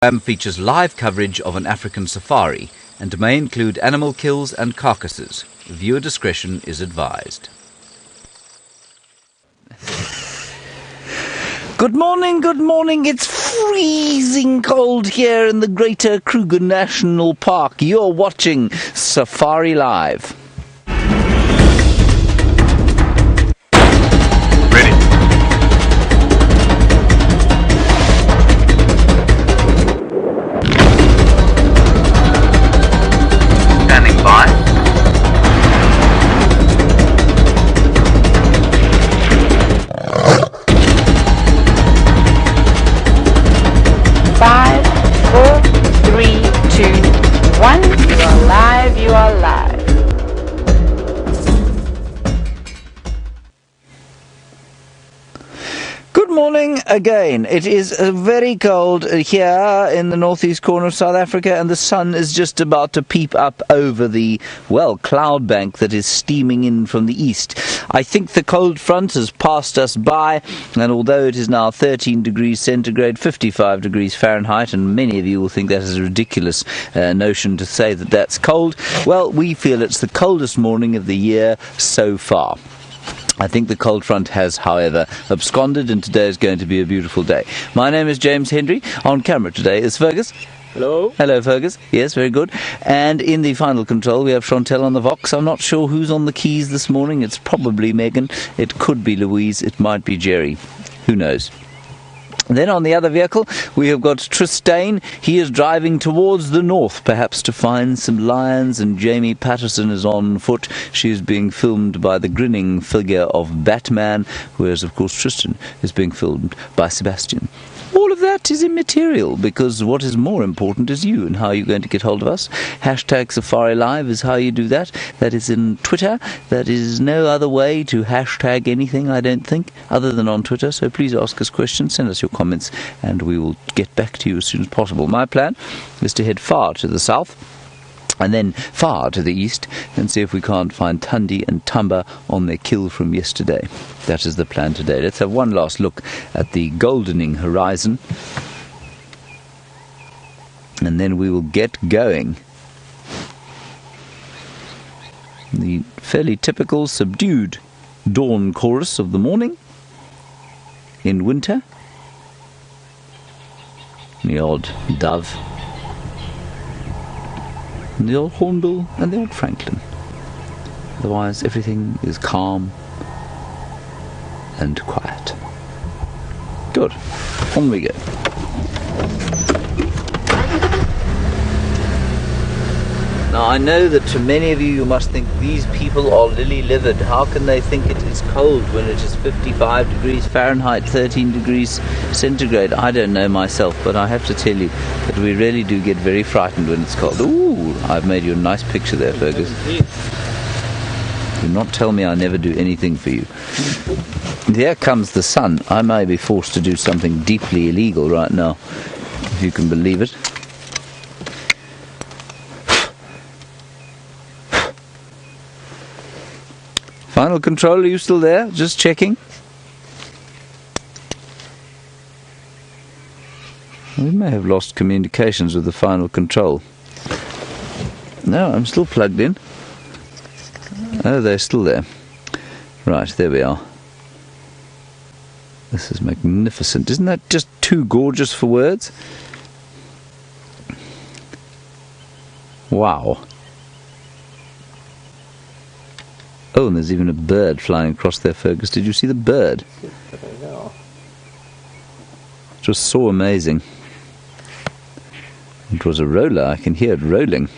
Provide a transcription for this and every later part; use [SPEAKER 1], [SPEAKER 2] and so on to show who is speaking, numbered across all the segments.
[SPEAKER 1] Features live coverage of an African safari and may include animal kills and carcasses. Viewer discretion is advised. Good morning. It's freezing cold here in the Greater Kruger National Park. You're watching Safari Live. Standing by.
[SPEAKER 2] Five, four, three, two, one. You are live.
[SPEAKER 1] Good morning again. It is very cold here in the northeast corner of South Africa, and the sun is just about to peep up over the, cloud bank that is steaming in from the east. I think the cold front has passed us by, and although it is now 13 degrees centigrade, 55 degrees Fahrenheit, and many of you will think that is a ridiculous notion to say that that's cold, well, we feel it's the coldest morning of the year so far. I think the cold front has, however, absconded, and today is going to be a beautiful day. My name is James Hendry. On camera today is Fergus.
[SPEAKER 3] Hello.
[SPEAKER 1] Hello, Fergus. Yes, very good. And in the final control, we have Chantel on the Vox. I'm not sure who's on the keys this morning. It's probably Megan. It could be Louise. It might be Jerry. Who knows? Then on the other vehicle, we have got Tristan. He is driving towards the north, perhaps to find some lions, and Jamie Patterson is on foot. She is being filmed by the grinning figure of Batman, whereas, of course, Tristan is being filmed by Sebastian. All of that is immaterial, because what is more important is you and how you're going to get hold of us. Hashtag Safari Live is how you do that. That is in Twitter. That is no other way to hashtag anything, I don't think, other than on Twitter. So please ask us questions, send us your comments, and we will get back to you as soon as possible. My plan is to head far to the south, and then far to the east, and see if we can't find Thandi and Thamba on their kill from yesterday. That is the plan today. Let's have one last look at the goldening horizon, and then we will get going. The fairly typical subdued dawn chorus of the morning in winter. The odd dove, and the old hornbill, and the old francolin. Otherwise, everything is calm and quiet. Good. On we go. Now, I know that to many of you, you must think these people are lily-livered. How can they think it is cold when it is 55 degrees Fahrenheit, 13 degrees centigrade? I don't know myself, but I have to tell you that we really do get very frightened when it's cold. Ooh, I've made you a nice picture there, Fergus. Do not tell me I never do anything for you. Here comes the sun. I may be forced to do something deeply illegal right now, if you can believe it. Final control, are you still there? Just checking. We may have lost communications with the final control. No, I'm still plugged in. Oh, they're still there. Right, there we are. This is magnificent. Isn't that just too gorgeous for words? Wow. Oh, and there's even a bird flying across there, Fergus. Did you see the bird?
[SPEAKER 3] No.
[SPEAKER 1] It was so amazing. It was a roller. I can hear it rolling.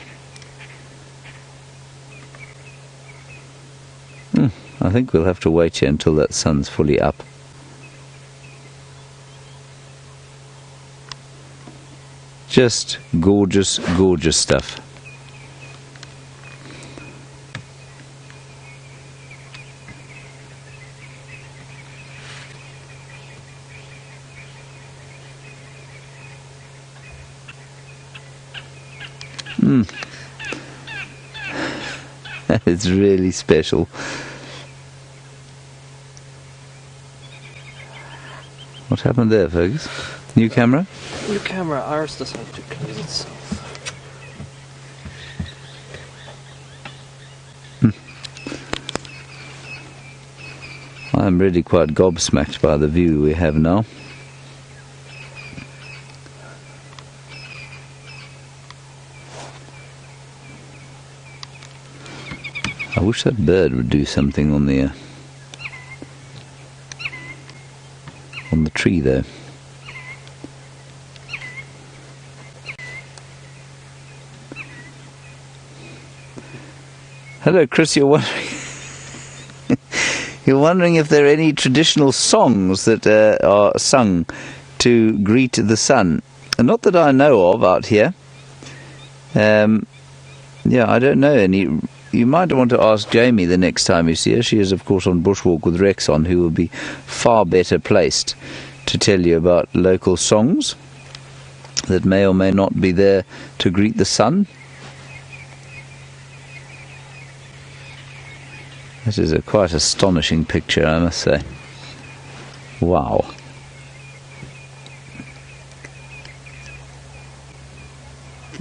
[SPEAKER 1] I think we'll have to wait here until that sun's fully up. Just gorgeous, gorgeous stuff. It's really special. What happened there, Fergus? New camera?
[SPEAKER 3] New camera. Ours decided to close itself.
[SPEAKER 1] I'm really quite gobsmacked by the view we have now. I wish that bird would do something on the tree there. Hello, Chris. You're wondering if there are any traditional songs that are sung to greet the sun. Not that I know of out here. Yeah, I don't know any. You might want to ask Jamie the next time you see her. She is, of course, on Bushwalk with Rex on, who will be far better placed to tell you about local songs that may or may not be there to greet the sun. This is a quite astonishing picture, I must say. Wow.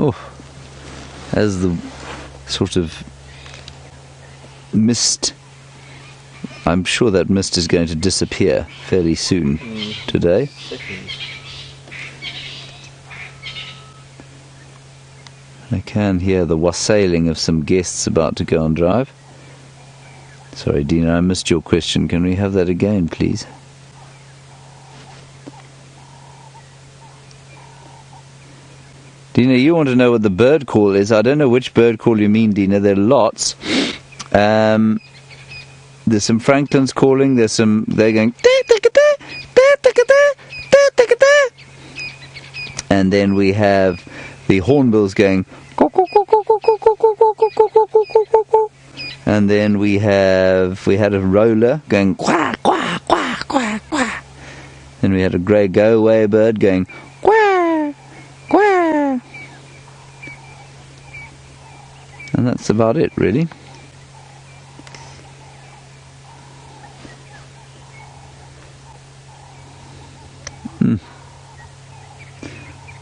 [SPEAKER 1] Oh, as the sort of mist, I'm sure that mist is going to disappear fairly soon today. I can hear the wassailing of some guests about to go on drive. Sorry, Dina, I missed your question. Can we have that again, please? Dina, you want to know what the bird call is. I don't know which bird call you mean, Dina. There are lots. There's some Franklins calling. There's some... They're going... And then we have the hornbills going... And then we had a roller going quack, quack, quack, quack, quack. Then we had a grey go-away bird going quack, quack. And that's about it, really.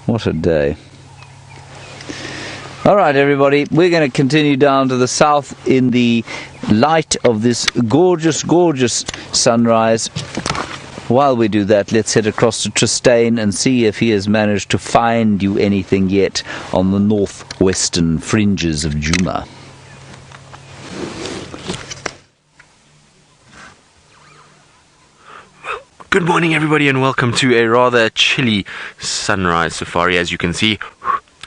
[SPEAKER 1] What a day. All right, everybody, we're going to continue down to the south in the light of this gorgeous, gorgeous sunrise. While we do that, let's head across to Tristan and see if he has managed to find you anything yet on the northwestern fringes of Djuma.
[SPEAKER 3] Good morning, everybody, and welcome to a rather chilly sunrise safari. As you can see,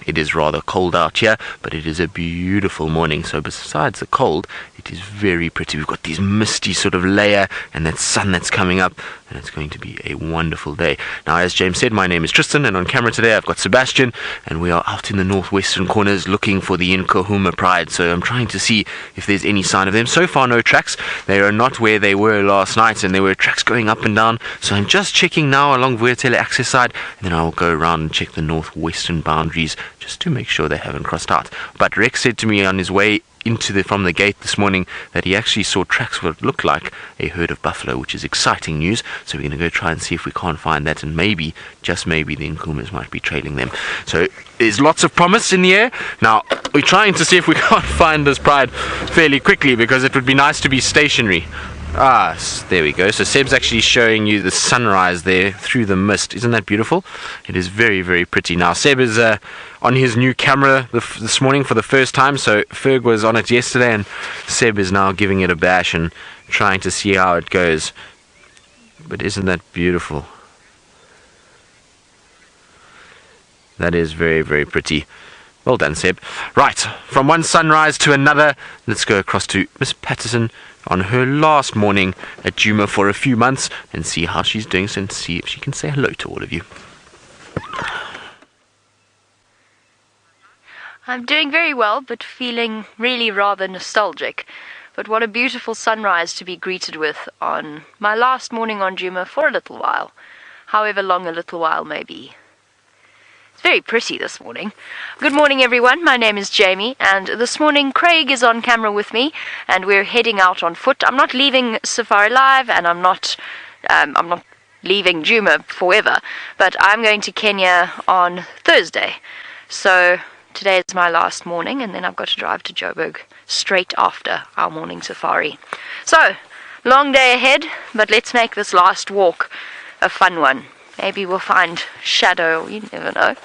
[SPEAKER 3] it is rather cold out here, but it is a beautiful morning. So besides the cold, it is very pretty. We've got these misty sort of layer and that sun that's coming up, and it's going to be a wonderful day. Now, as James said, my name is Tristan, and on camera today I've got Sebastian, and we are out in the northwestern corners looking for the Nkuhuma Pride. So I'm trying to see if there's any sign of them. So far, no tracks. They are not where they were last night, and there were tracks going up and down. So I'm just checking now along Vuurtele access side, and then I'll go around and check the northwestern boundaries just to make sure they haven't crossed out. But Rex said to me on his way from the gate this morning that he actually saw tracks what looked like a herd of buffalo, which is exciting news. So we're going to go try and see if we can't find that, and maybe, just maybe, the Nkuhumas might be trailing them. So there's lots of promise in the air. Now, we're trying to see if we can't find this pride fairly quickly, because it would be nice to be stationary. There we go. So Seb's actually showing you the sunrise there through the mist. Isn't that beautiful? It is very, very pretty. Now, Seb is on his new camera this morning for the first time. So Ferg was on it yesterday, and Seb is now giving it a bash and trying to see how it goes. But isn't that beautiful? That is very, very pretty. Well done, Seb. Right, from one sunrise to another, let's go across to Miss Patterson on her last morning at Djuma for a few months and see how she's doing, and see if she can say hello to all of you.
[SPEAKER 4] I'm doing very well, but feeling really rather nostalgic. But what a beautiful sunrise to be greeted with on my last morning on Djuma for a little while, however long a little while may be. It's very pretty this morning. Good morning, everyone. My name is Jamie, and this morning Craig is on camera with me, and we're heading out on foot. I'm not leaving Safari Live, and I'm not leaving Djuma forever, but I'm going to Kenya on Thursday. So today is my last morning, and then I've got to drive to Joburg straight after our morning safari. So, long day ahead, but let's make this last walk a fun one. Maybe we'll find shadow, you never know.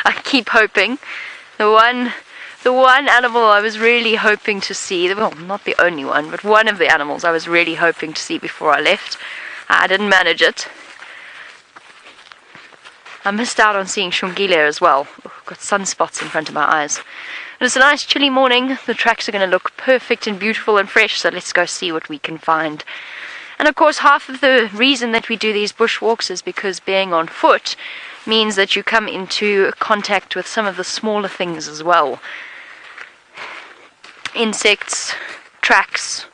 [SPEAKER 4] I keep hoping. The one animal I was really hoping to see, well, not the only one, but one of the animals I was really hoping to see before I left. I didn't manage it. I missed out on seeing Shungile as well. Got sunspots in front of my eyes. And it's a nice chilly morning. The tracks are going to look perfect and beautiful and fresh, so let's go see what we can find. And of course, half of the reason that we do these bushwalks is because being on foot means that you come into contact with some of the smaller things as well. Insects, tracks,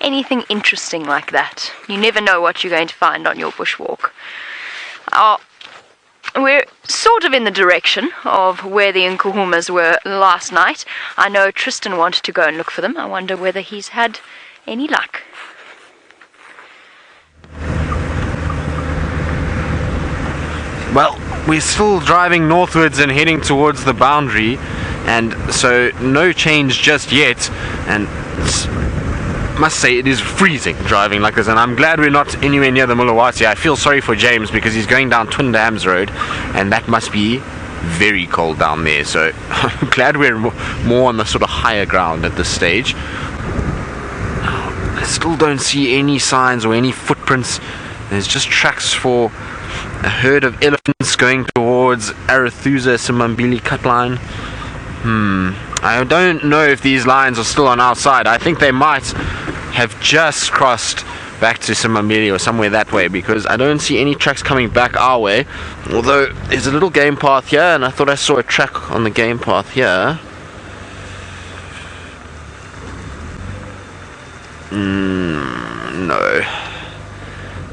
[SPEAKER 4] anything interesting like that. You never know what you're going to find on your bushwalk. We're sort of in the direction of where the Nkuhumas were last night. I know Tristan wanted to go and look for them. I wonder whether he's had any luck.
[SPEAKER 3] Well, we're still driving northwards and heading towards the boundary, and so no change just yet, and must say it is freezing driving like this, and I'm glad we're not anywhere near the Mulawati. I feel sorry for James because he's going down Twin Dams Road, and that must be very cold down there, so I'm glad we're more on the sort of higher ground at this stage. I still don't see any signs or any footprints. There's just tracks for a herd of elephants going towards Arathusa Simambili cut line. I don't know if these lines are still on our side. I think they might have just crossed back to Simambili or somewhere that way, because I don't see any tracks coming back our way, although there's a little game path here, and I thought I saw a track on the game path here. No,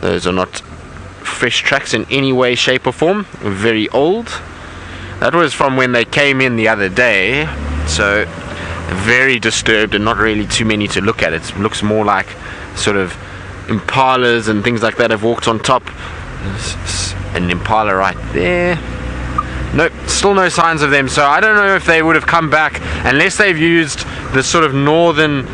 [SPEAKER 3] those are not fresh tracks in any way, shape or form. Very old. That was from when they came in the other day, so very disturbed and not really too many to look at. It looks more like sort of impalas and things like that have walked on top. An impala right there. Nope, still no signs of them, so I don't know if they would have come back unless they've used the sort of northern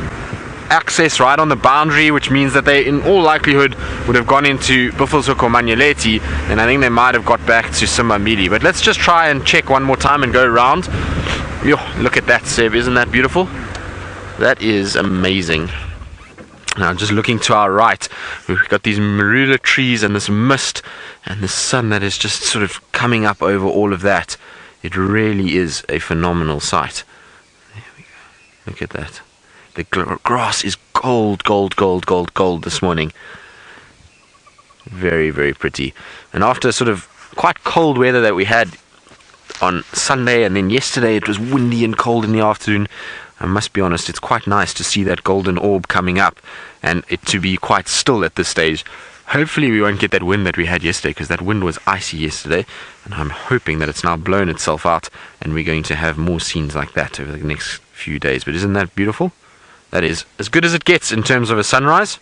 [SPEAKER 3] access right on the boundary, which means that they in all likelihood would have gone into Buffelshoek or Manyeleti, and I think they might have got back to Simambili. But let's just try and check one more time and go around. Yo, look at that, Seb, isn't that beautiful? That is amazing. Now just looking to our right, we've got these marula trees and this mist and the sun that is just sort of coming up over all of that. It really is a phenomenal sight. There we go. Look at that. The grass is gold this morning. Very, very pretty. And after sort of quite cold weather that we had on Sunday, and then yesterday it was windy and cold in the afternoon, I must be honest, it's quite nice to see that golden orb coming up and it to be quite still at this stage. Hopefully we won't get that wind that we had yesterday, because that wind was icy yesterday, and I'm hoping that it's now blown itself out and we're going to have more scenes like that over the next few days. But isn't that beautiful? That is as good as it gets in terms of a sunrise.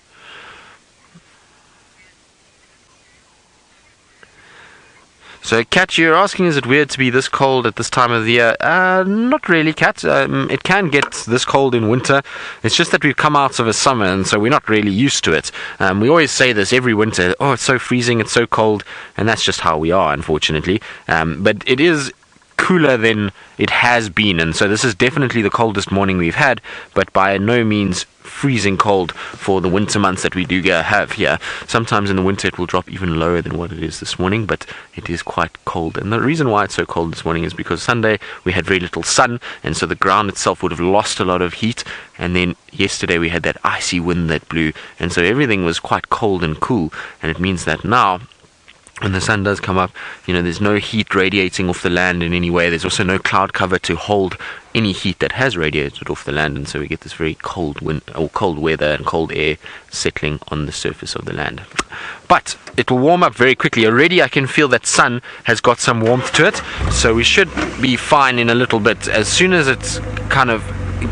[SPEAKER 3] So, Kat, you're asking, is it weird to be this cold at this time of the year? Not really, Kat. It can get this cold in winter. It's just that we've come out of a summer, and so we're not really used to it. We always say this every winter, oh, it's so freezing, it's so cold, and that's just how we are, unfortunately. But it is cooler than it has been, and so this is definitely the coldest morning we've had, but by no means freezing cold for the winter months that we do have here. Sometimes in the winter it will drop even lower than what it is this morning, but it is quite cold. And the reason why it's so cold this morning is because Sunday we had very little sun, and so the ground itself would have lost a lot of heat, and then yesterday we had that icy wind that blew, and so everything was quite cold and cool, and it means that now when the sun does come up, there's no heat radiating off the land in any way. There's also no cloud cover to hold any heat that has radiated off the land, and so we get this very cold wind, or cold weather and cold air settling on the surface of the land. But it will warm up very quickly. Already I can feel that sun has got some warmth to it, so we should be fine in a little bit. As soon as it kind of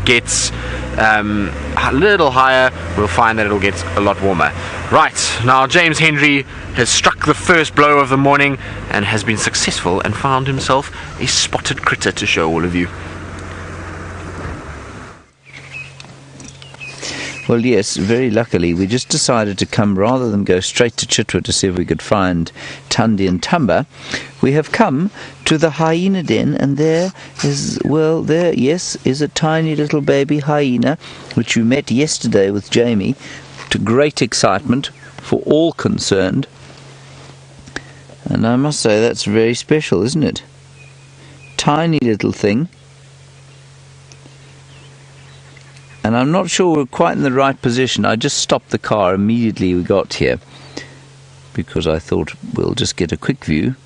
[SPEAKER 3] gets a little higher, we'll find that it'll get a lot warmer. Right, now James Henry has struck the first blow of the morning and has been successful and found himself a spotted critter to show all of you.
[SPEAKER 1] Well, yes, very luckily, we just decided to come, rather than go straight to Chitwa to see if we could find Thandi and Thamba, we have come to the hyena den, and there is a tiny little baby hyena, which you met yesterday with Jamie, to great excitement for all concerned. And I must say, that's very special, isn't it? Tiny little thing. And I'm not sure we're quite in the right position. I just stopped the car immediately we got here, because I thought we'll just get a quick view.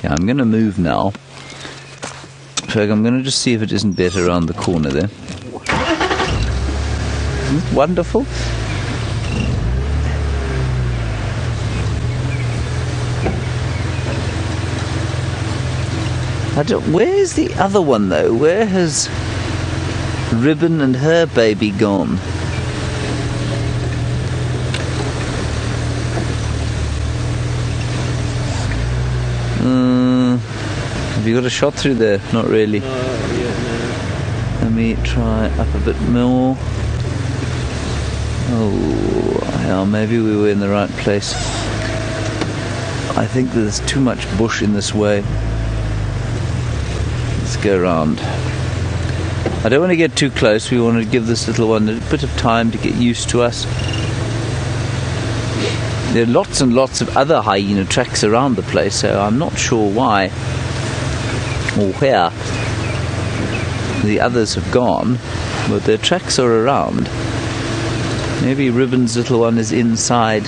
[SPEAKER 1] Yeah, I'm going to move now. In fact, I'm going to just see if it isn't better around the corner there. Isn't it wonderful? Where's the other one, though? Where has Ribbon and her baby gone? Have you got a shot through there? Not really. Let me try up a bit more. Oh, yeah, maybe we were in the right place. I think there's too much bush in this way. Let's go around. I don't want to get too close. We want to give this little one a bit of time to get used to us. There are lots and lots of other hyena tracks around the place, so I'm not sure why or where the others have gone, but their tracks are around. Maybe Ribbon's little one is inside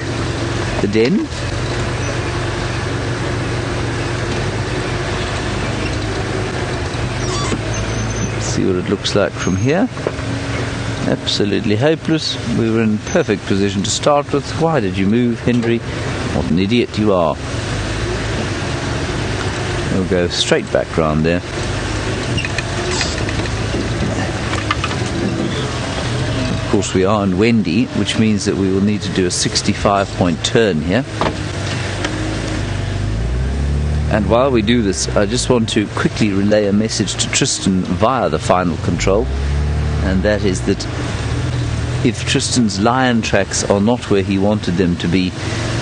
[SPEAKER 1] the den. Let's see what it looks like from here. Absolutely hopeless. We were in perfect position to start with. Why did you move, Henry? What an idiot you are. We'll go straight back round there. Of course, we are in Wendy, which means that we will need to do a 65-point turn here. And while we do this, I just want to quickly relay a message to Tristan via the final control. And that is that if Tristan's lion tracks are not where he wanted them to be,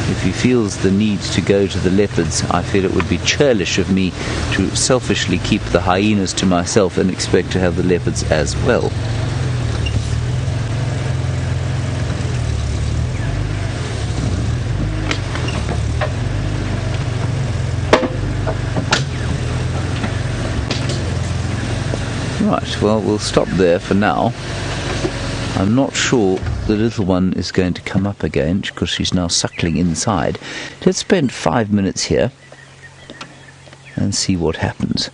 [SPEAKER 1] if he feels the need to go to the leopards, I feel it would be churlish of me to selfishly keep the hyenas to myself and expect to have the leopards as well. Right, well, we'll stop there for now. I'm not sure the little one is going to come up again because she's now suckling inside. Let's spend 5 minutes here and see what happens.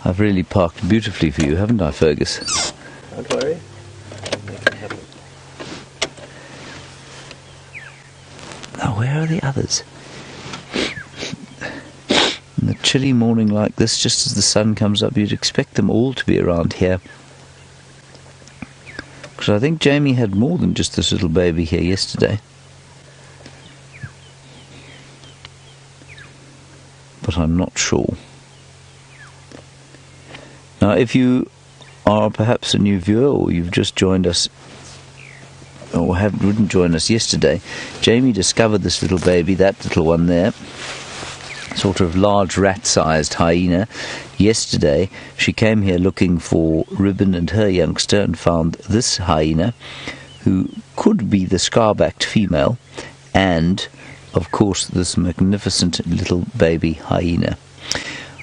[SPEAKER 1] I've really parked beautifully for you, haven't I, Fergus?
[SPEAKER 5] Don't worry. I'll make it happen.
[SPEAKER 1] Now, where are the others? In a chilly morning like this, just as the sun comes up, you'd expect them all to be around here. Because I think Jamie had more than just this little baby here yesterday. But I'm not sure. Now, if you are perhaps a new viewer, or you've just joined us, or didn't join us yesterday, Jamie discovered this little baby, that little one there, sort of large rat-sized hyena. Yesterday she came here looking for Ribbon and her youngster and found this hyena, who could be the scar-backed female, and of course this magnificent little baby hyena.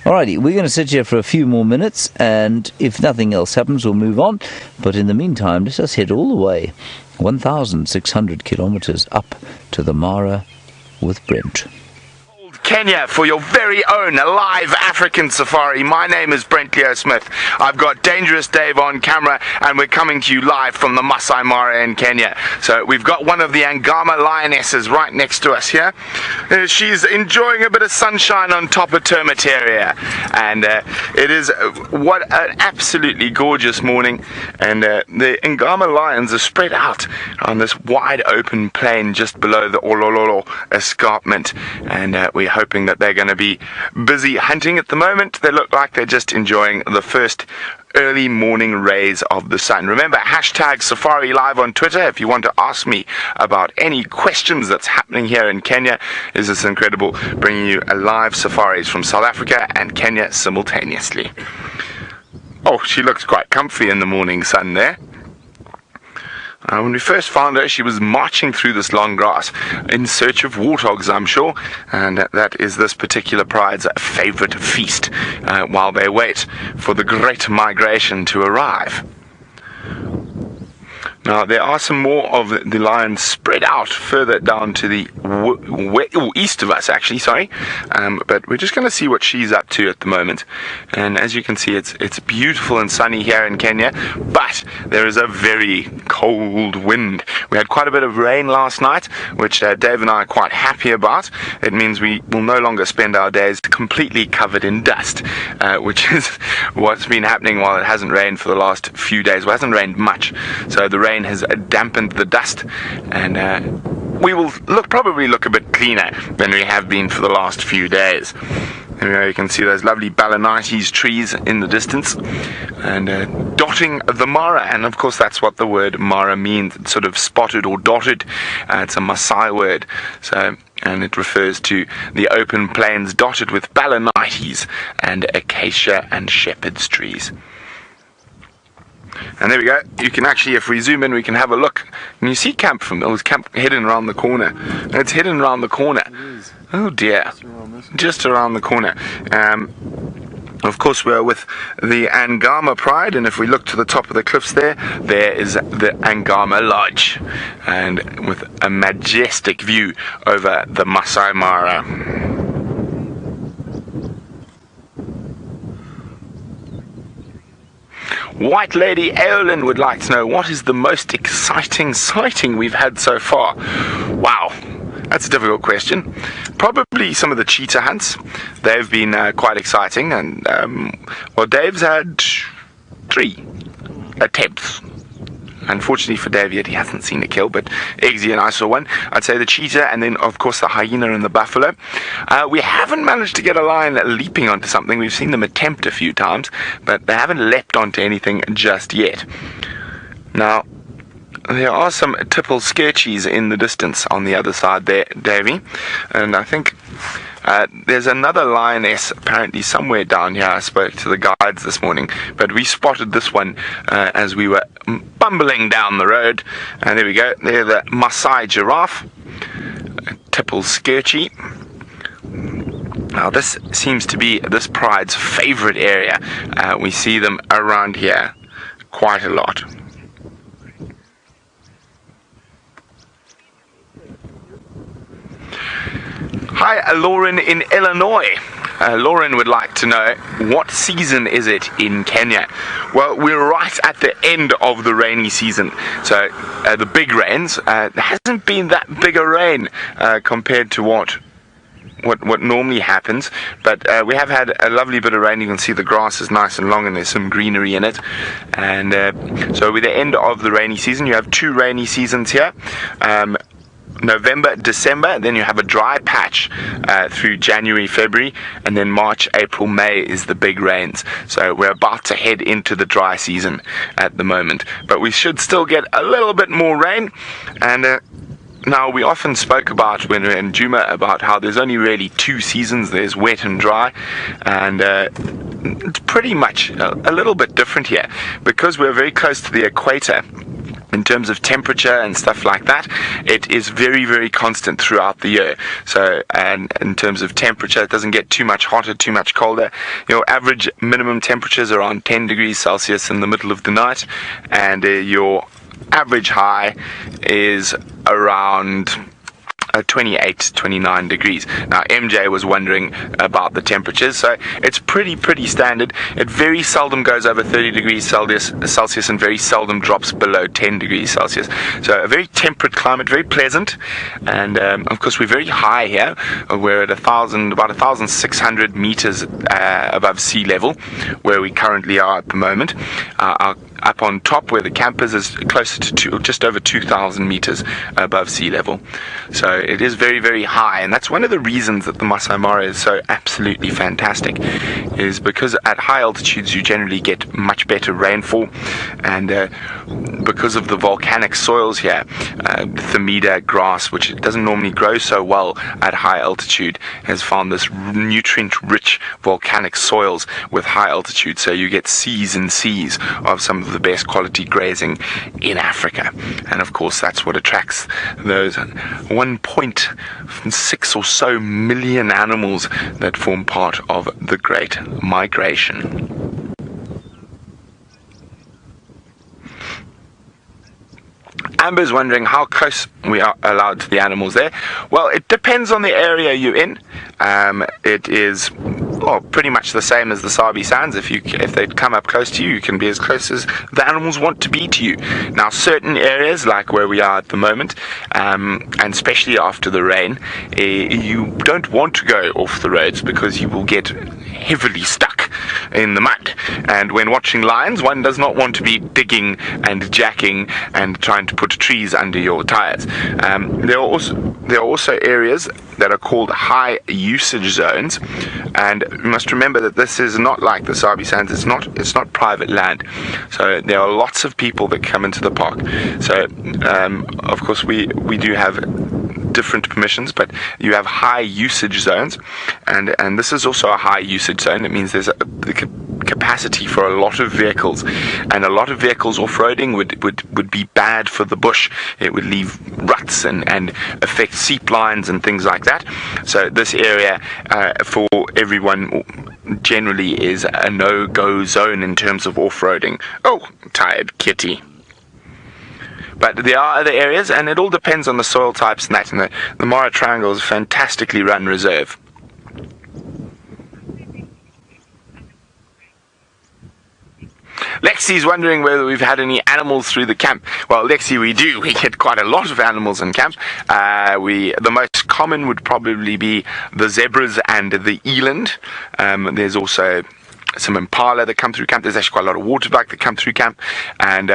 [SPEAKER 1] Alrighty, we're going to sit here for a few more minutes, and if nothing else happens we'll move on, but in the meantime let us head all the way 1,600 kilometers up to the Mara with Brent.
[SPEAKER 3] Kenya for your very own live African safari. My name is Brent Smith. I've got Dangerous Dave on camera, and we're coming to you live from the Masai Mara in Kenya. So we've got one of the Angama lionesses right next to us here. She's enjoying a bit of sunshine on top of Termitaria, and it is what an absolutely gorgeous morning. And the Angama lions are spread out on this wide open plain just below the Olololo escarpment, and we're hoping that they're going to be busy hunting at the moment. They look like they're just enjoying the first early morning rays of the sun. Remember, hashtag Safari Live on Twitter if you want to ask me about any questions that's happening here in Kenya. Is this incredible, bringing you a live safaris from South Africa and Kenya simultaneously. Oh, she looks quite comfy in the morning sun there. When we first found her, she was marching through this long grass in search of warthogs, I'm sure, and that is this particular pride's favorite feast while they wait for the great migration to arrive. Now, there are some more of the lions spread out further down to the east of us, actually, sorry. But we're just going to see what she's up to at the moment. And as you can see, it's beautiful and sunny here in Kenya, but there is a very cold wind. We had quite a bit of rain last night, which Dave and I are quite happy about. It means we will no longer spend our days completely covered in dust, which is what's been happening while it hasn't rained for the last few days. Well, it hasn't rained much, so the rain has dampened the dust, and we will probably look a bit cleaner than we have been for the last few days. There you can see those lovely balanites trees in the distance, and dotting the Mara, and of course that's what the word Mara means. It's sort of spotted or dotted. It's a Maasai word, and it refers to the open plains dotted with balanites and acacia and shepherd's trees. And there we go. You can actually, if we zoom in, we can have a look. And you see camp from it was camp hidden around the corner. And it's hidden around the corner. Oh dear. Just around the corner. Of course, we're with the Angama Pride, and if we look to the top of the cliffs there is the Angama Lodge, and with a majestic view over the Masai Mara. White Lady Eolyn would like to know, what is the most exciting sighting we've had so far? Wow, that's a difficult question. Probably some of the cheetah hunts. They've been quite exciting, and well, Dave's had 3 attempts. Unfortunately for Dave, yet he hasn't seen a kill, but Eggsy and I saw one. I'd say the cheetah, and then of course the hyena and the buffalo. We haven't managed to get a lion leaping onto something. We've seen them attempt a few times, but they haven't leapt onto anything just yet. Now, there are some tipple skirchies in the distance on the other side there, Davey, and I think there's another lioness apparently somewhere down here. I spoke to the guides this morning, but we spotted this one as we were bumbling down the road. And there we go. They're the Maasai giraffe, tipple skirchie. Now this seems to be this pride's favorite area. We see them around here quite a lot. Hi, Lauren in Illinois. Lauren would like to know, what season is it in Kenya? Well, we're right at the end of the rainy season. So the big rains, there hasn't been that big a rain compared to what normally happens, but we have had a lovely bit of rain. You can see the grass is nice and long and there's some greenery in it, and so with the end of the rainy season, you have 2 rainy seasons here. November, December, then you have a dry patch through January, February, and then March, April, May is the big rains. So we're about to head into the dry season at the moment, but we should still get a little bit more rain. And now, we often spoke about, when we were in Djuma, about how there's only really 2 seasons. There's wet and dry, and it's pretty much a little bit different here because we're very close to the equator. In terms of temperature and stuff like that, it is very, very constant throughout the year. So, and in terms of temperature, it doesn't get too much hotter, too much colder. Your average minimum temperatures are around 10 degrees Celsius in the middle of the night, and your average high is around 28, 29 degrees. Now MJ was wondering about the temperatures, so it's pretty standard. It very seldom goes over 30 degrees Celsius and very seldom drops below 10 degrees Celsius. So a very temperate climate, very pleasant, and of course we're very high here. We're at about 1,600 meters above sea level, where we currently are at the moment. Up on top where the camp is closer to just over 2,000 meters above sea level. So it is very high, and that's one of the reasons that the Masai Mara is so absolutely fantastic, is because at high altitudes you generally get much better rainfall, and because of the volcanic soils here, Thimba grass, which doesn't normally grow so well at high altitude, has found this nutrient-rich volcanic soils with high altitude, so you get seas and seas of some of the best quality grazing in Africa. And of course that's what attracts those 1.6 or so million animals that form part of the Great Migration. Amber's wondering how close we are allowed to the animals there. Well, it depends on the area you're in. It is pretty much the same as the Sabi Sands. If they come up close to you, you can be as close as the animals want to be to you. Now, certain areas, like where we are at the moment, and especially after the rain, you don't want to go off the roads because you will get heavily stuck in the mud. And when watching lions, one does not want to be digging and jacking and trying to put trees under your tires. There are also areas that are called high usage zones, and you must remember that this is not like the Sabi Sands. It's not private land, so there are lots of people that come into the park. So of course we do have different permissions, but you have high usage zones, and this is also a high usage zone. It means there's the capacity for a lot of vehicles, and a lot of vehicles off-roading would be bad for the bush. It would leave ruts and affect seep lines and things like that. So this area for everyone generally is a no-go zone in terms of off-roading. Oh, tired kitty. But there are other areas, and it all depends on the soil types and that. And the Mara Triangle is a fantastically run reserve. Lexi's wondering whether we've had any animals through the camp. Well, Lexi, we do. We get quite a lot of animals in camp. The most common would probably be the zebras and the eland. There's also some impala that come through camp. There's actually quite a lot of waterbuck that come through camp, and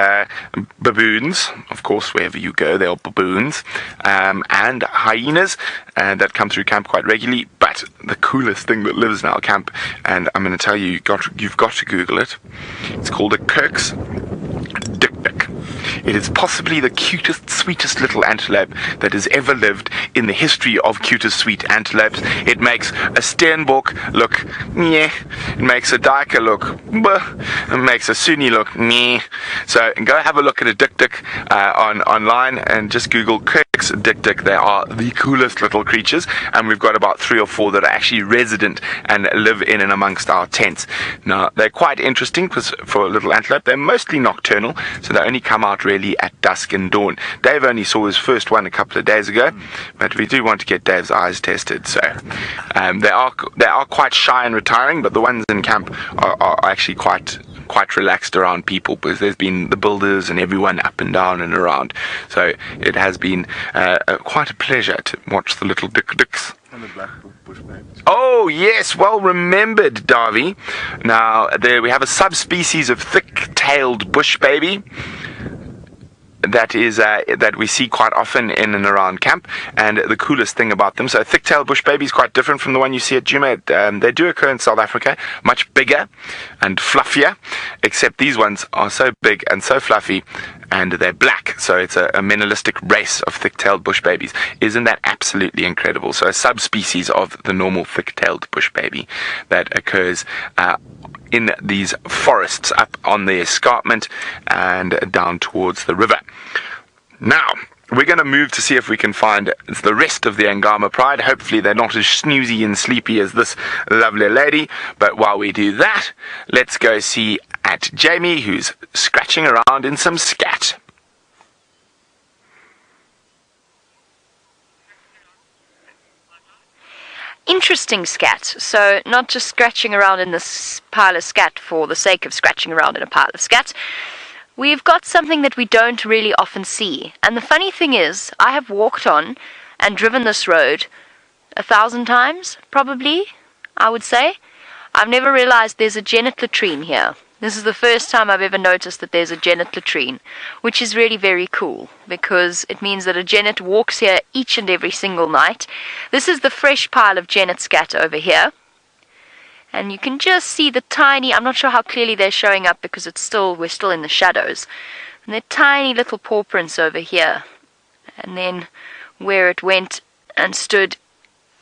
[SPEAKER 3] baboons, of course, wherever you go there are baboons, and hyenas that come through camp quite regularly. But the coolest thing that lives in our camp, and I'm going to tell you, you've got to Google it. It's called a Kirk's dik-dik. It is possibly the cutest, sweetest little antelope that has ever lived in the history of cutest sweet antelopes. It makes a Steenbok look meh. It makes a Duiker look buh. It makes a Sunni look meh. So go have a look at a dik-dik online and just Google Kirk's dik-dik. They are the coolest little creatures, and we've got about 3 or 4 that are actually resident and live in and amongst our tents. Now, they're quite interesting because for a little antelope, they're mostly nocturnal, so they only come out really at dusk and dawn. Dave only saw his first one a couple of days ago, but we do want to get Dave's eyes tested. So they are quite shy and retiring, but the ones in camp are actually quite relaxed around people, because there's been the builders and everyone up and down and around. So it has been quite a pleasure to watch the little dik-diks.
[SPEAKER 6] And the black bush babies.
[SPEAKER 3] Oh yes, well remembered, Davy. Now there we have a subspecies of thick-tailed bush baby that we see quite often in and around camp, and the coolest thing about them, so thick-tailed bush baby is quite different from the one you see at Djuma. They do occur in South Africa, much bigger and fluffier, except these ones are so big and so fluffy, and they're black, so it's a mineralistic race of thick-tailed bush babies. Isn't that absolutely incredible? So a subspecies of the normal thick-tailed bush baby that occurs in these forests up on the escarpment and down towards the river. Now, we're going to move to see if we can find the rest of the Angama Pride. Hopefully they're not as snoozy and sleepy as this lovely lady. But while we do that, let's go see at Jamie, who's scratching around in some scat.
[SPEAKER 4] interesting scat. So not just scratching around in this pile of scat for the sake of scratching around in a pile of scat. We've got something that we don't really often see. And the funny thing is, I have walked on and driven this road 1,000 times, probably, I would say. I've never realized there's a genet latrine here. This is the first time I've ever noticed that there's a genet latrine, which is really very cool, because it means that a genet walks here each and every single night. This is the fresh pile of genet scat over here. And you can just see the tiny, I'm not sure how clearly they're showing up because we're still in the shadows. And they're tiny little paw prints over here. And then where it went and stood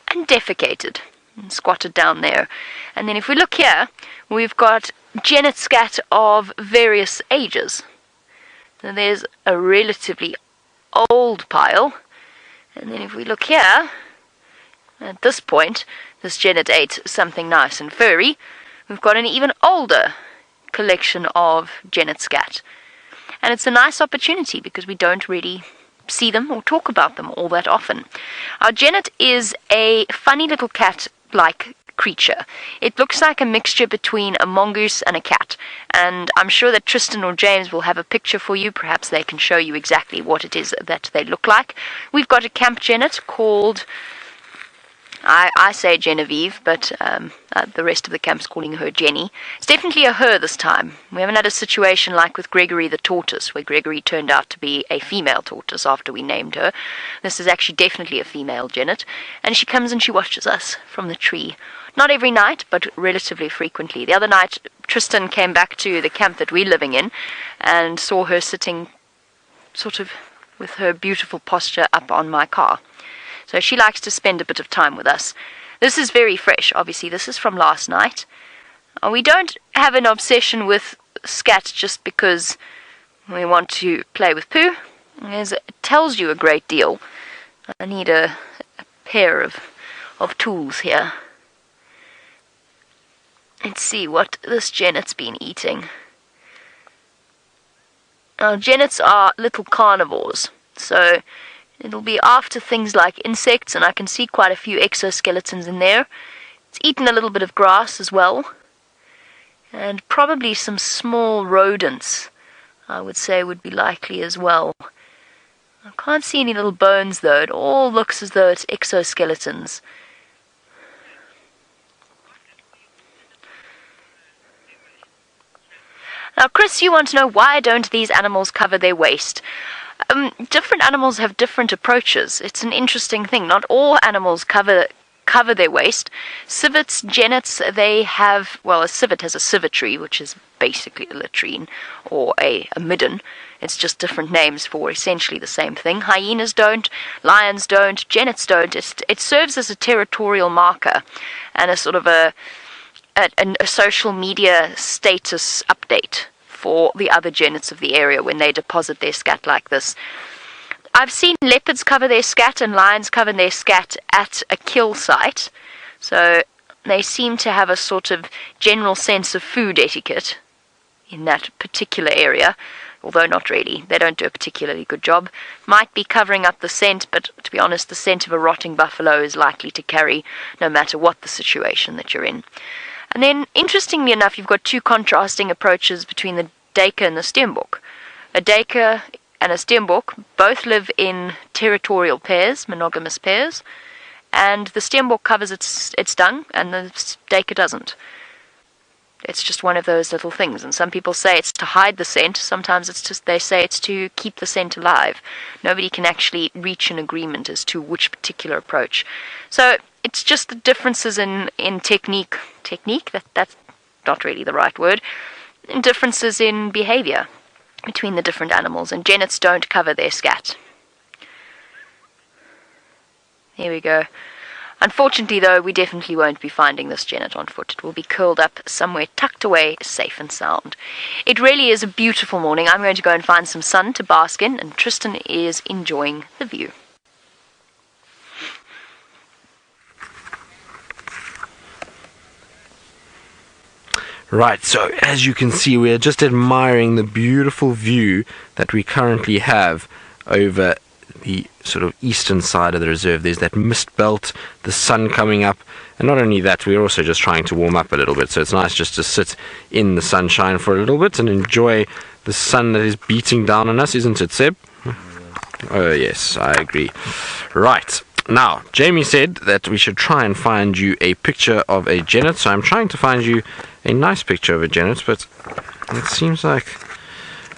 [SPEAKER 4] and defecated and squatted down there. And then if we look here, we've got genet scat of various ages. So there's a relatively old pile. And then if we look here, at this point, this genet ate something nice and furry. We've got an even older collection of genet scat. And it's a nice opportunity because we don't really see them or talk about them all that often. Our genet is a funny little cat-like creature. It looks like a mixture between a mongoose and a cat, and I'm sure that Tristan or James will have a picture for you. Perhaps they can show you exactly what it is that they look like. We've got a camp genet called, I say Genevieve, but the rest of the camp's calling her Jenny. It's definitely a her this time. We haven't had a situation like with Gregory the tortoise, where Gregory turned out to be a female tortoise after we named her. This is actually definitely a female genet, and she comes and she watches us from the tree. Not every night, but relatively frequently. The other night, Tristan came back to the camp that we're living in and saw her sitting sort of with her beautiful posture up on my car. So she likes to spend a bit of time with us. This is very fresh, obviously. This is from last night. We don't have an obsession with scat just because we want to play with poo. It tells you a great deal. I need a pair of tools here. Let's see what this genet's been eating. Now, genets are little carnivores, so it'll be after things like insects, and I can see quite a few exoskeletons in there. It's eaten a little bit of grass as well, and probably some small rodents, I would say, would be likely as well. I can't see any little bones, though. It all looks as though it's exoskeletons. Now, Chris, you want to know, why don't these animals cover their waist? Different animals have different approaches. It's an interesting thing. Not all animals cover their waist. Civets, genets, they have, well, a civet has a civetry, which is basically a latrine, or a midden. It's just different names for essentially the same thing. Hyenas don't, lions don't, genets don't. It serves as a territorial marker and a sort of a social media status update for the other genets of the area when they deposit their scat like this. I've seen leopards cover their scat and lions cover their scat at a kill site, so they seem to have a sort of general sense of food etiquette in that particular area, although not really. They don't do a particularly good job. Might be covering up the scent, but to be honest, the scent of a rotting buffalo is likely to carry no matter what the situation that you're in. And then, interestingly enough, you've got two contrasting approaches between the duiker and the steenbok. A duiker and a steenbok both live in territorial pairs, monogamous pairs, and the steenbok covers its dung, and the duiker doesn't. It's just one of those little things, and some people say it's to hide the scent. Sometimes they say it's to keep the scent alive. Nobody can actually reach an agreement as to which particular approach. So it's just the differences in technique. That's not really the right word. Differences in behavior between the different animals, and genets don't cover their scat. Here we go. Unfortunately, though, we definitely won't be finding this genet on foot. It will be curled up somewhere tucked away, safe and sound. It really is a beautiful morning. I'm going to go and find some sun to bask in, and Tristan is enjoying the view.
[SPEAKER 3] Right, so as you can see, we are just admiring the beautiful view that we currently have over the sort of eastern side of the reserve. There's that mist belt, the sun coming up, and not only that, we're also just trying to warm up a little bit, so it's nice just to sit in the sunshine for a little bit and enjoy the sun that is beating down on us, isn't it, Seb? Oh yes, I agree. Right, now Jamie said that we should try and find you a picture of a genet, so I'm trying to find you a nice picture of a genet, but it seems like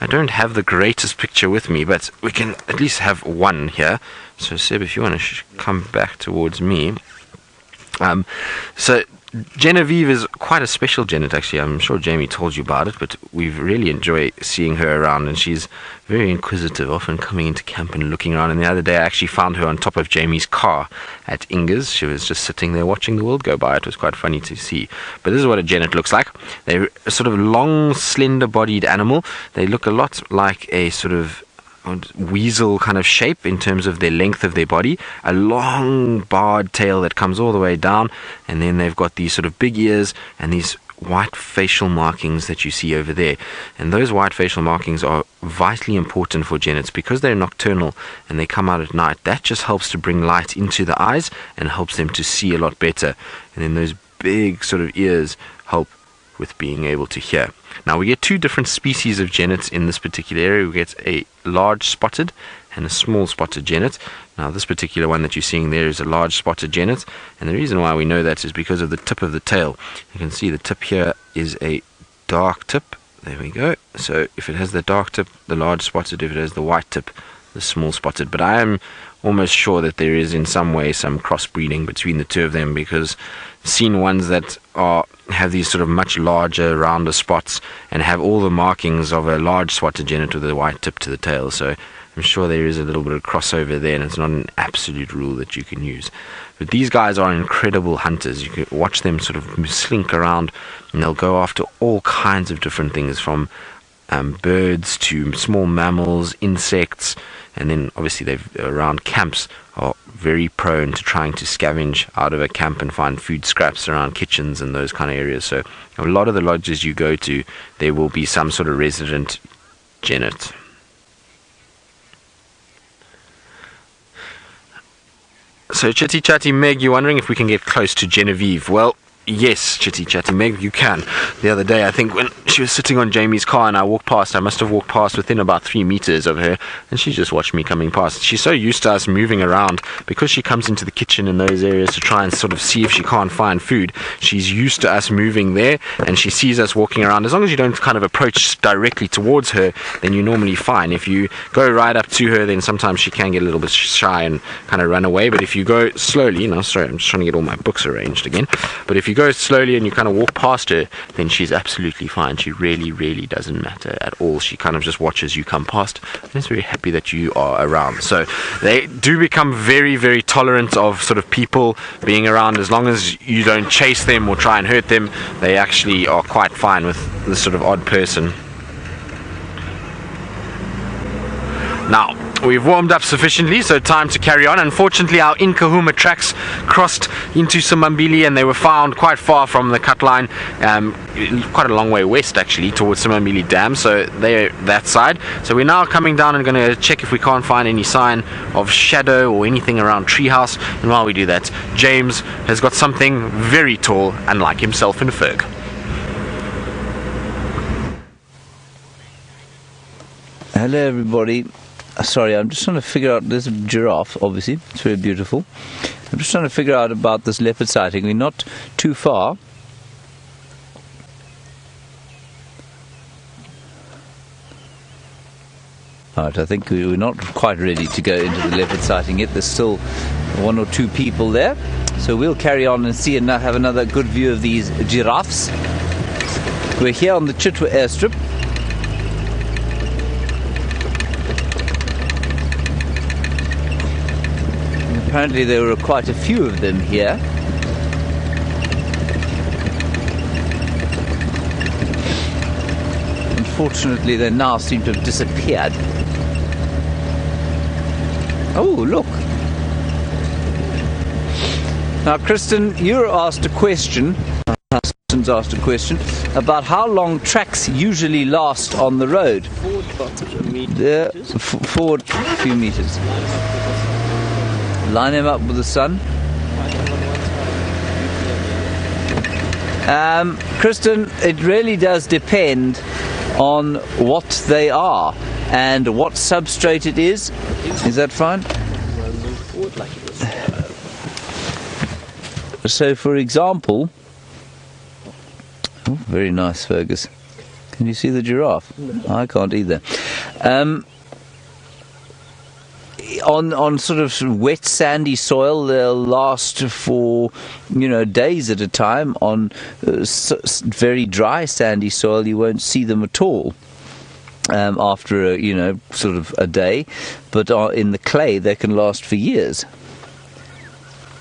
[SPEAKER 3] I don't have the greatest picture with me, but we can at least have one here. So Seb, if you want to come back towards me. So Genevieve is quite a special genet, actually. I'm sure Jamie told you about it, but we really enjoy seeing her around, and she's very inquisitive, often coming into camp and looking around. And the other day I actually found her on top of Jamie's car at Inga's. She was just sitting there watching the world go by. It was quite funny to see. But this is what a genet looks like. They're a sort of long, slender-bodied animal. They look a lot like a sort of weasel kind of shape in terms of their length of their body, a long barred tail that comes all the way down, and then they've got these sort of big ears and these white facial markings that you see over there. And those white facial markings are vitally important for genets because they're nocturnal and they come out at night. That just helps to bring light into the eyes and helps them to see a lot better. And then those big sort of ears help with being able to hear. Now we get two different species of genets in this particular area. We get a large spotted and a small spotted genet. Now this particular one that you're seeing there is a large spotted genet, and the reason why we know that is because of the tip of the tail. You can see the tip here is a dark tip. There we go. So if it has the dark tip, the large spotted; if it has the white tip, the small spotted. But I am almost sure that there is in some way some crossbreeding between the two of them, because I've seen ones that have these sort of much larger, rounder spots and have all the markings of a large spotted genet with a white tip to the tail. So I'm sure there is a little bit of crossover there, and it's not an absolute rule that you can use. But these guys are incredible hunters. You can watch them sort of slink around, and they'll go after all kinds of different things, from birds to small mammals, insects, and then obviously they've around camps are very prone to trying to scavenge out of a camp and find food scraps around kitchens and those kind of areas. So a lot of the lodges you go to, there will be some sort of resident genet. So Chitty Chatty Meg, you're wondering if we can get close to Genevieve. Well, yes, Chitty Chatty Meg, you can. The other day, I think when she was sitting on Jamie's car and I walked past, I must have walked past within about 3 meters of her, and she just watched me coming past. She's so used to us moving around, because she comes into the kitchen in those areas to try and sort of see if she can't find food. She's used to us moving there, and she sees us walking around. As long as you don't kind of approach directly towards her, then you're normally fine. If you go right up to her, then sometimes she can get a little bit shy and kind of run away. But if you go slowly, sorry, I'm just trying to get all my books arranged again. But if you go slowly and you kind of walk past her, then she's absolutely fine. She really doesn't matter at all. She kind of just watches you come past and is very happy that you are around. So they do become very tolerant of sort of people being around. As long as you don't chase them or try and hurt them, they actually are quite fine with this sort of odd person. Now, we've warmed up sufficiently, so time to carry on. Unfortunately, our Inkahuma tracks crossed into Simambili, and they were found quite far from the cut line, quite a long way west actually, towards Simambili Dam, so they're that side. So we're now coming down and going to check if we can't find any sign of shadow or anything around Treehouse. And while we do that, James has got something very tall, unlike himself, in a Ferg.
[SPEAKER 1] Hello everybody. Sorry, I'm just trying to figure out this giraffe, obviously. It's very beautiful. I'm just trying to figure out about this leopard sighting. We're not too far. Alright, I think we're not quite ready to go into the leopard sighting yet. There's still 1 or 2 people there. So we'll carry on and see and now have another good view of these giraffes. We're here on the Chitwa airstrip. Apparently there were quite a few of them here. Unfortunately, they now seem to have disappeared. Oh, look. Now, Kristen, you were asked a question. Asked a question about how long tracks usually last on the road. Forward a few meters. Line him up with the sun. Kristen, it really does depend on what they are and what substrate it is. Is that fine? So, for example, oh, very nice, Fergus. Can you see the giraffe? No. I can't either. On sort of wet, sandy soil, they'll last for, days at a time. On very dry, sandy soil, you won't see them at all after, sort of a day. But in the clay, they can last for years.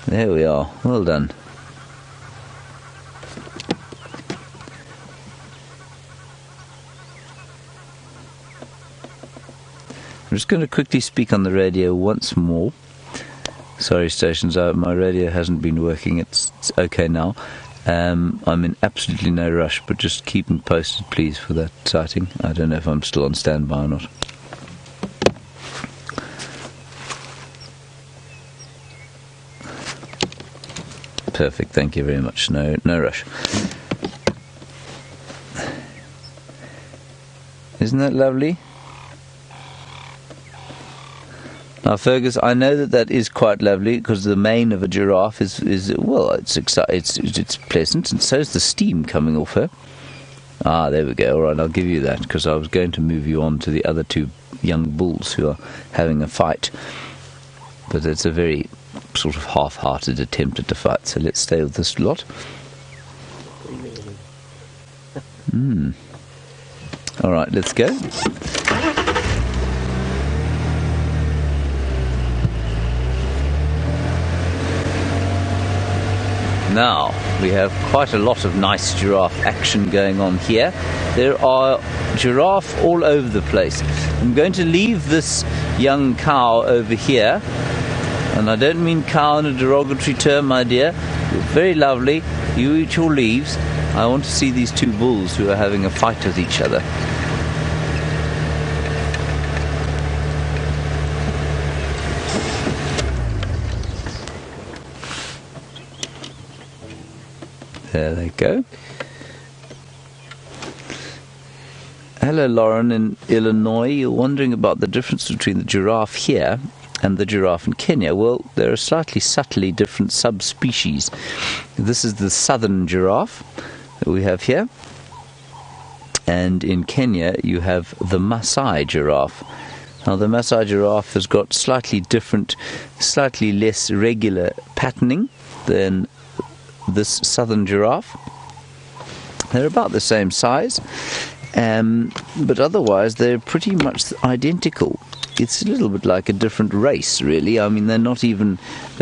[SPEAKER 1] There we are. Well done. I'm just going to quickly speak on the radio once more. Sorry, stations, my radio hasn't been working. It's okay now. I'm in absolutely no rush, but just keep me posted, please, for that sighting. I don't know if I'm still on standby or not. Perfect, thank you very much. No rush. Isn't that lovely? Now, Fergus, I know that is quite lovely because the mane of a giraffe is well, it's pleasant, and so is the steam coming off her. Ah, there we go. All right, I'll give you that because I was going to move you on to the other two young bulls who are having a fight, but it's a very sort of half-hearted attempt at a fight. So let's stay with this lot. All right, let's go. Now, we have quite a lot of nice giraffe action going on here. There are giraffe all over the place. I'm going to leave this young cow over here, and I don't mean cow in a derogatory term, my dear. You're very lovely. You eat your leaves. I want to see these two bulls who are having a fight with each other. There they go. Hello, Lauren in Illinois. You're wondering about the difference between the giraffe here and the giraffe in Kenya. Well, there are slightly subtly different subspecies. This is the southern giraffe that we have here. And in Kenya, you have the Maasai giraffe. Now, the Maasai giraffe has got slightly different, slightly less regular patterning than this southern giraffe. They're about the same size, but otherwise they're pretty much identical. It's a little bit like a different race, really. I mean, they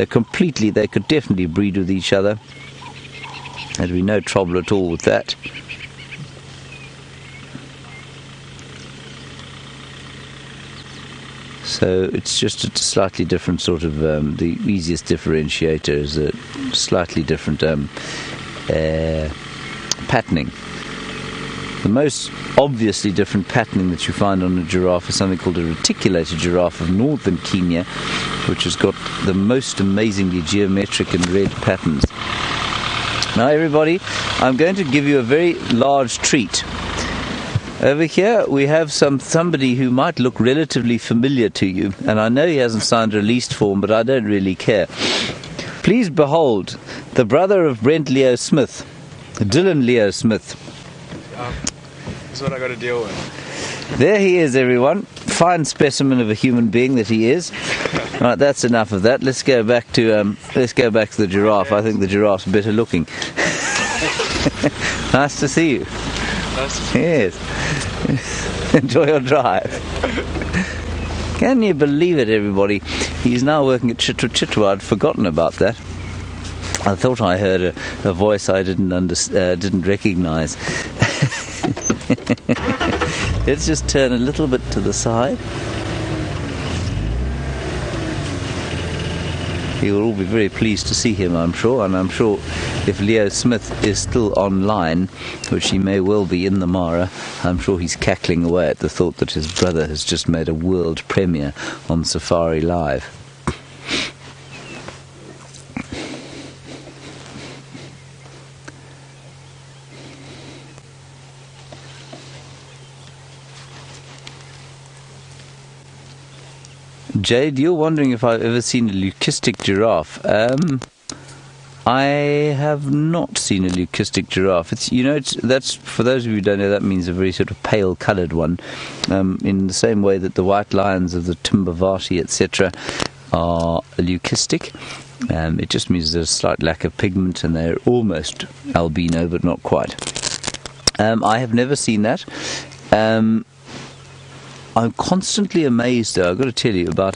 [SPEAKER 1] could definitely breed with each other. There'd be no trouble at all with that. So it's just a slightly different sort of, the easiest differentiator is a slightly different patterning. The most obviously different patterning that you find on a giraffe is something called a reticulated giraffe of northern Kenya, which has got the most amazingly geometric and red patterns. Now, everybody, I'm going to give you a very large treat. Over here we have somebody who might look relatively familiar to you, and I know he hasn't signed a release form, but I don't really care. Please behold the brother of Brent Leo Smith, Dylan Leo Smith.
[SPEAKER 6] That's what I got to deal with.
[SPEAKER 1] There he is, everyone. Fine specimen of a human being that he is. Right, that's enough of that. Let's go back to the giraffe. I think the giraffe's better looking. Nice to see you. Yes. Enjoy your drive. Can you believe it, everybody? He's now working at Chitwa. I'd forgotten about that. I thought I heard a voice I didn't recognise. Let's just turn a little bit to the side. you will all be very pleased to see him, I'm sure, and I'm sure if Leo Smith is still online, which he may well be in the Mara, I'm sure he's cackling away at the thought that his brother has just made a world premiere on Safari Live. Jade, you're wondering if I've ever seen a leucistic giraffe. I have not seen a leucistic giraffe. That's for those of you who don't know, that means a very sort of pale coloured one. In the same way that the white lions of the Thimba, etc., are leucistic. It just means there's a slight lack of pigment and they're almost albino, but not quite. I have never seen that. I'm constantly amazed, though, I've got to tell you, about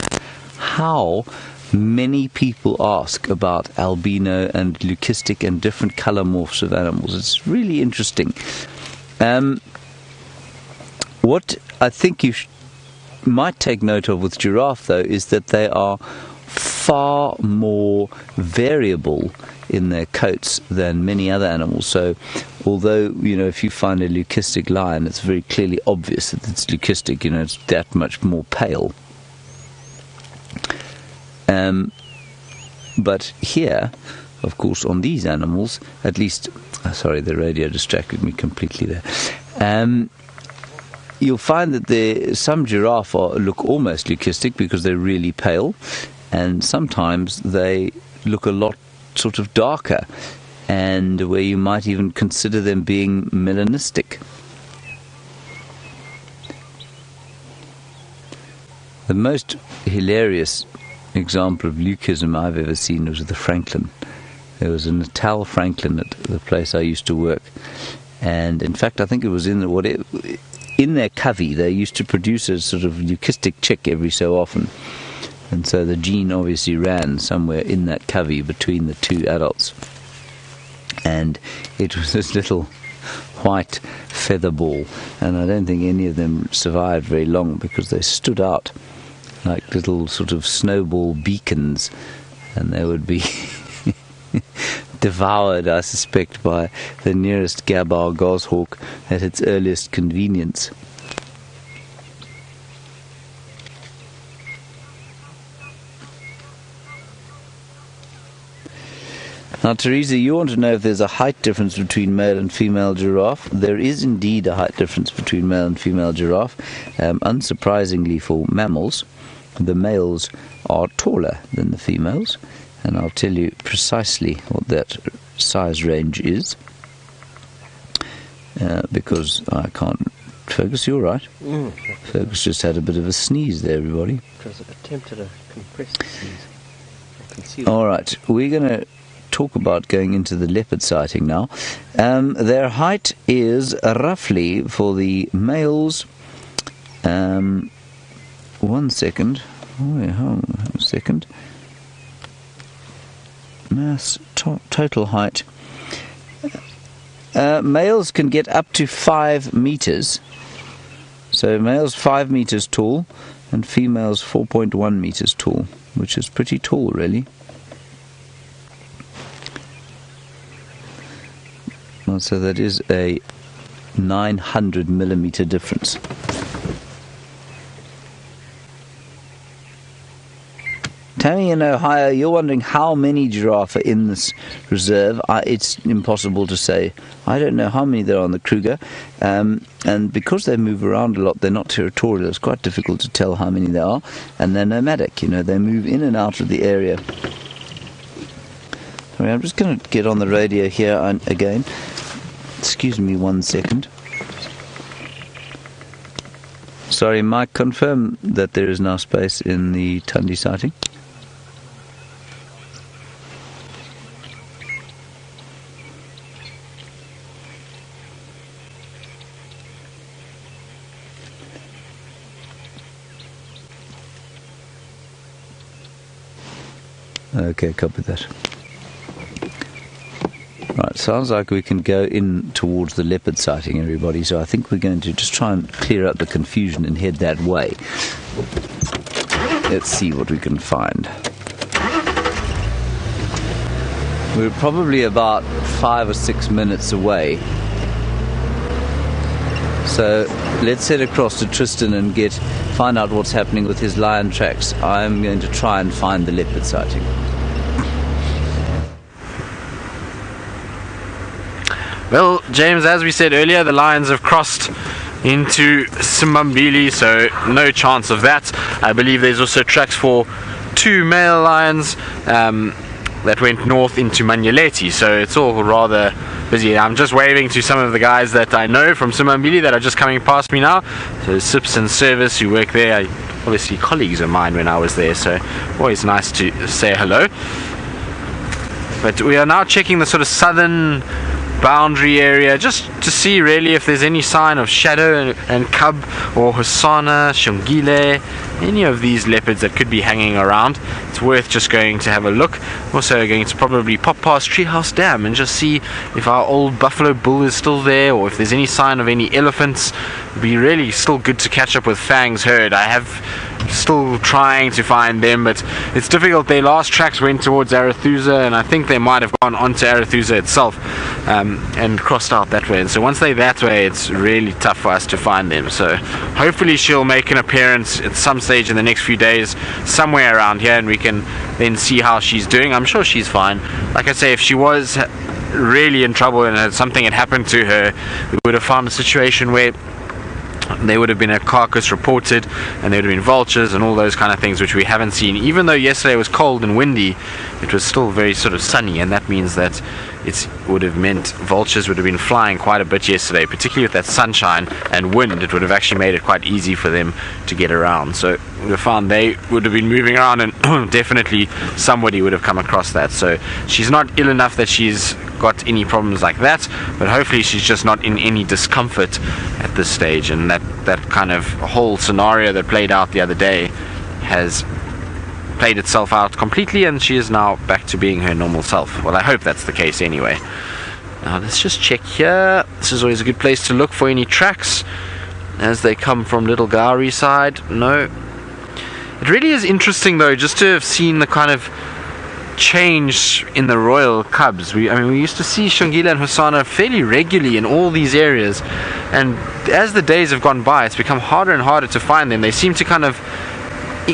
[SPEAKER 1] how many people ask about albino and leucistic and different colour morphs of animals. It's really interesting. What I think you might take note of with giraffe, though, is that they are far more variable in their coats than many other animals. So although, if you find a leucistic lion, it's very clearly obvious that it's leucistic, it's that much more pale. But here, of course, on these animals, at least, sorry, the radio distracted me completely there. You'll find that some giraffe look almost leucistic because they're really pale, and sometimes they look a lot sort of darker, and where you might even consider them being melanistic. The most hilarious example of leucism I've ever seen was the Franklin. There was a Natal Franklin at the place I used to work, and in fact I think it was in their covey they used to produce a sort of leucistic chick every so often. And so the gene obviously ran somewhere in that covey between the two adults. And it was this little white feather ball. And I don't think any of them survived very long because they stood out like little sort of snowball beacons. And they would be devoured, I suspect, by the nearest gabar goshawk at its earliest convenience. Now, Teresa, you want to know if there's a height difference between male and female giraffe. There is indeed a height difference between male and female giraffe. Unsurprisingly for mammals, the males are taller than the females, and I'll tell you precisely what that size range is, because I can't... Fergus, you all right? Fergus just had a bit of a sneeze there, everybody.
[SPEAKER 5] Because I attempted a compressed sneeze.
[SPEAKER 1] All right, we're going to talk about going into the leopard sighting now. Their height is roughly, for the males, 1 second. Hold a second. Mass total height. Males can get up to 5 meters. So males 5 meters tall and females 4.1 meters tall, which is pretty tall, really. Well, so that is a 900 millimeter difference. Tammy in Ohio, you're wondering how many giraffe are in this reserve. It's impossible to say. I don't know how many there are on the Kruger, and because they move around a lot, they're not territorial. It's quite difficult to tell how many there are, and they're nomadic. They move in and out of the area. Sorry, I'm just going to get on the radio here again. Excuse me 1 second. Sorry, Mike, confirm that there is now space in the Thandi sighting. Okay, copy that. Right, sounds like we can go in towards the leopard sighting, everybody, so I think we're going to just try and clear up the confusion and head that way. Let's see what we can find. We're probably about 5 or 6 minutes away. So let's head across to Tristan and find out what's happening with his lion tracks. I'm going to try and find the leopard sighting.
[SPEAKER 3] Well, James, as we said earlier, the lions have crossed into Simbambili, so no chance of that. I believe there's also tracks for 2 male lions that went north into Manyeleti, so it's all rather busy. I'm just waving to some of the guys that I know from Simbambili that are just coming past me now. So Sips and Service who work there, obviously colleagues of mine when I was there, so always nice to say hello. But we are now checking the sort of southern boundary area just to see really if there's any sign of shadow and cub or Hosana, Shongile, any of these leopards that could be hanging around. It's worth just going to have a look. Also going to probably pop past Treehouse Dam and just see if our old buffalo bull is still there, or if there's any sign of any elephants. It'd be really still good to catch up with Fang's herd. I have still trying to find them, but it's difficult. Their last tracks went towards Arathusa, and I think they might have gone onto Arathusa itself and crossed out that way, and so once they're that way it's really tough for us to find them. So hopefully she'll make an appearance at some stage in the next few days somewhere around here, and we can then see how she's doing. I'm sure she's fine. Like I say, if she was really in trouble and something had happened to her, we would have found a situation where there would have been a carcass reported, and there would have been vultures and all those kind of things, which we haven't seen. Even though yesterday was cold and windy, it was still very sort of sunny, and that means that it would have meant vultures would have been flying quite a bit yesterday, particularly with that sunshine and wind. It would have actually made it quite easy for them to get around. So we found they would have been moving around, and definitely somebody would have come across that. So she's not ill enough that she's got any problems like that, but hopefully she's just not in any discomfort at this stage, and that kind of whole scenario that played out the other day has played itself out completely, and she is now back to being her normal self. Well, I hope that's the case anyway. Now let's just check here. This is always a good place to look for any tracks as they come from Little Gowrie side. No. It really is interesting though, just to have seen the kind of change in the royal cubs. We used to see Shongile and Hosana fairly regularly in all these areas, and as the days have gone by, it's become harder and harder to find them. They seem to kind of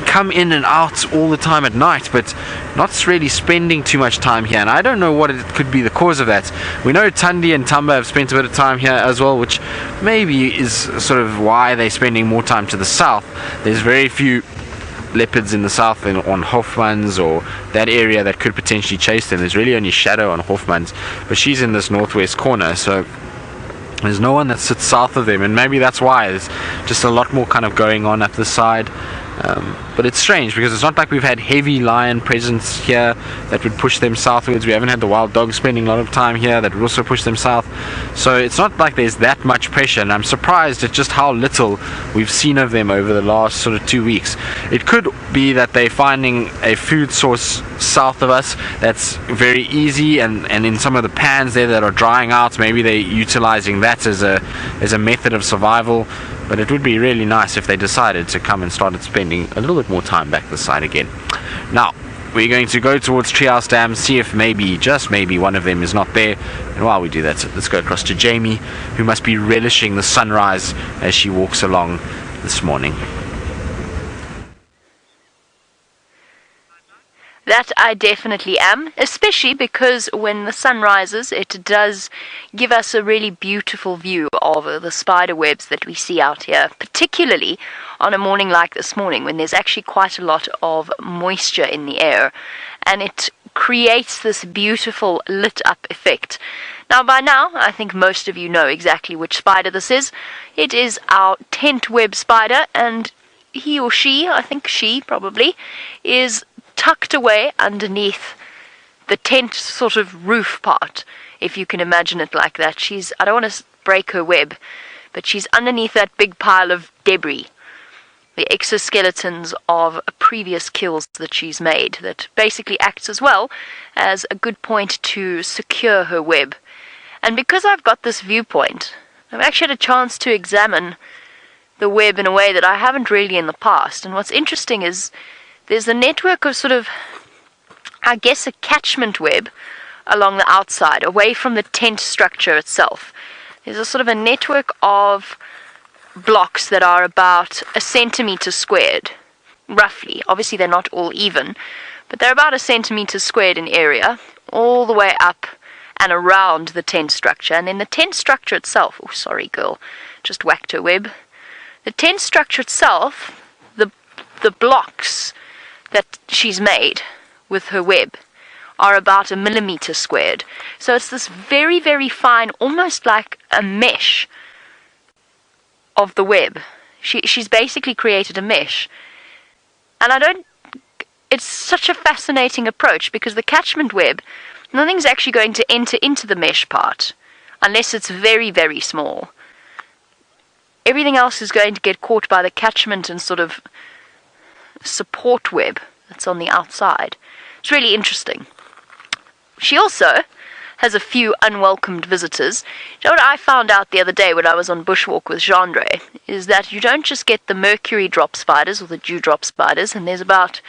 [SPEAKER 3] come in and out all the time at night, but not really spending too much time here, and I don't know what it could be the cause of that. We know Thandi and Thamba have spent a bit of time here as well, which maybe is sort of why they're spending more time to the south. There's very few leopards in the south and on Hofmans or that area that could potentially chase them. There's really only Shadow on Hofmans, but she's in this northwest corner, so there's no one that sits south of them, and maybe that's why there's just a lot more kind of going on at this side. But it's strange because it's not like we've had heavy lion presence here that would push them southwards. We haven't had the wild dogs spending a lot of time here that would also push them south. So it's not like there's that much pressure, and I'm surprised at just how little we've seen of them over the last sort of 2 weeks. It could be that they're finding a food source south of us that's very easy, and in some of the pans there that are drying out, maybe they're utilizing that as a method of survival. But it would be really nice if they decided to come and started spending a little bit more time back this side again. Now, we're going to go towards Treehouse Dam, see if maybe, just maybe, one of them is not there. And while we do that, let's go across to Jamie, who must be relishing the sunrise as she walks along this morning.
[SPEAKER 4] That I definitely am, especially because when the sun rises, it does give us a really beautiful view of the spider webs that we see out here, particularly on a morning like this morning when there's actually quite a lot of moisture in the air, and it creates this beautiful lit up effect. Now by now, I think most of you know exactly which spider this is. It is our tent web spider, and he or she, I think she probably, is tucked away underneath the tent sort of roof part, if you can imagine it like that. I don't want to break her web, but she's underneath that big pile of debris, the exoskeletons of previous kills that she's made, that basically acts as well as a good point to secure her web. And because I've got this viewpoint, I've actually had a chance to examine the web in a way that I haven't really in the past. And what's interesting is there's a network of sort of, I guess, a catchment web along the outside, away from the tent structure itself. There's a sort of a network of blocks that are about 1 centimeter squared, roughly. Obviously, they're not all even, but they're about 1 centimeter squared in area, all the way up and around the tent structure. And then the tent structure itself, oh, sorry, girl, just whacked her web. The tent structure itself, the blocks that she's made with her web are about 1 millimeter squared. So it's this very, very fine, almost like a mesh of the web. She's basically created a mesh. And it's such a fascinating approach, because the catchment web, nothing's actually going to enter into the mesh part unless it's very, very small. Everything else is going to get caught by the catchment and sort of support web that's on the outside. It's really interesting. She also has a few unwelcomed visitors. You know what I found out the other day when I was on bushwalk with Gendre is that you don't just get the mercury drop spiders or the dewdrop spiders, and there's about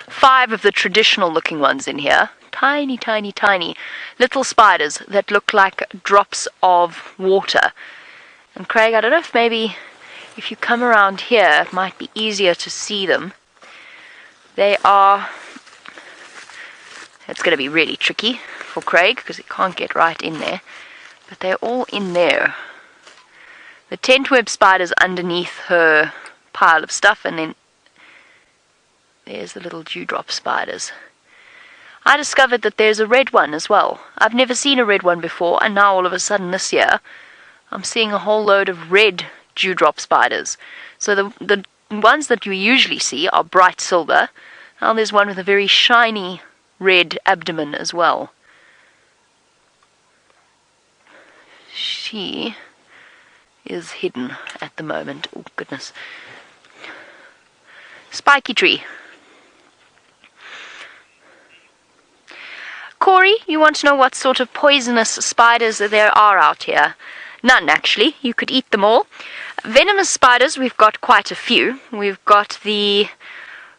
[SPEAKER 4] 5 of the traditional looking ones in here. Tiny, tiny, tiny little spiders that look like drops of water. And Craig, I don't know if maybe if you come around here it might be easier to see them. They are... It's going to be really tricky for Craig because he can't get right in there. But they're all in there. The tent web spider's underneath her pile of stuff, and then there's the little dewdrop spiders. I discovered that there's a red one as well. I've never seen a red one before, and now all of a sudden this year I'm seeing a whole load of red dewdrop spiders. So the ones that you usually see are bright silver. Now there's one with a very shiny red abdomen as well. She is hidden at the moment. Oh goodness. Spiky tree. Corey, you want to know what sort of poisonous spiders there are out here? None, actually. You could eat them all. Venomous spiders, we've got quite a few. We've got the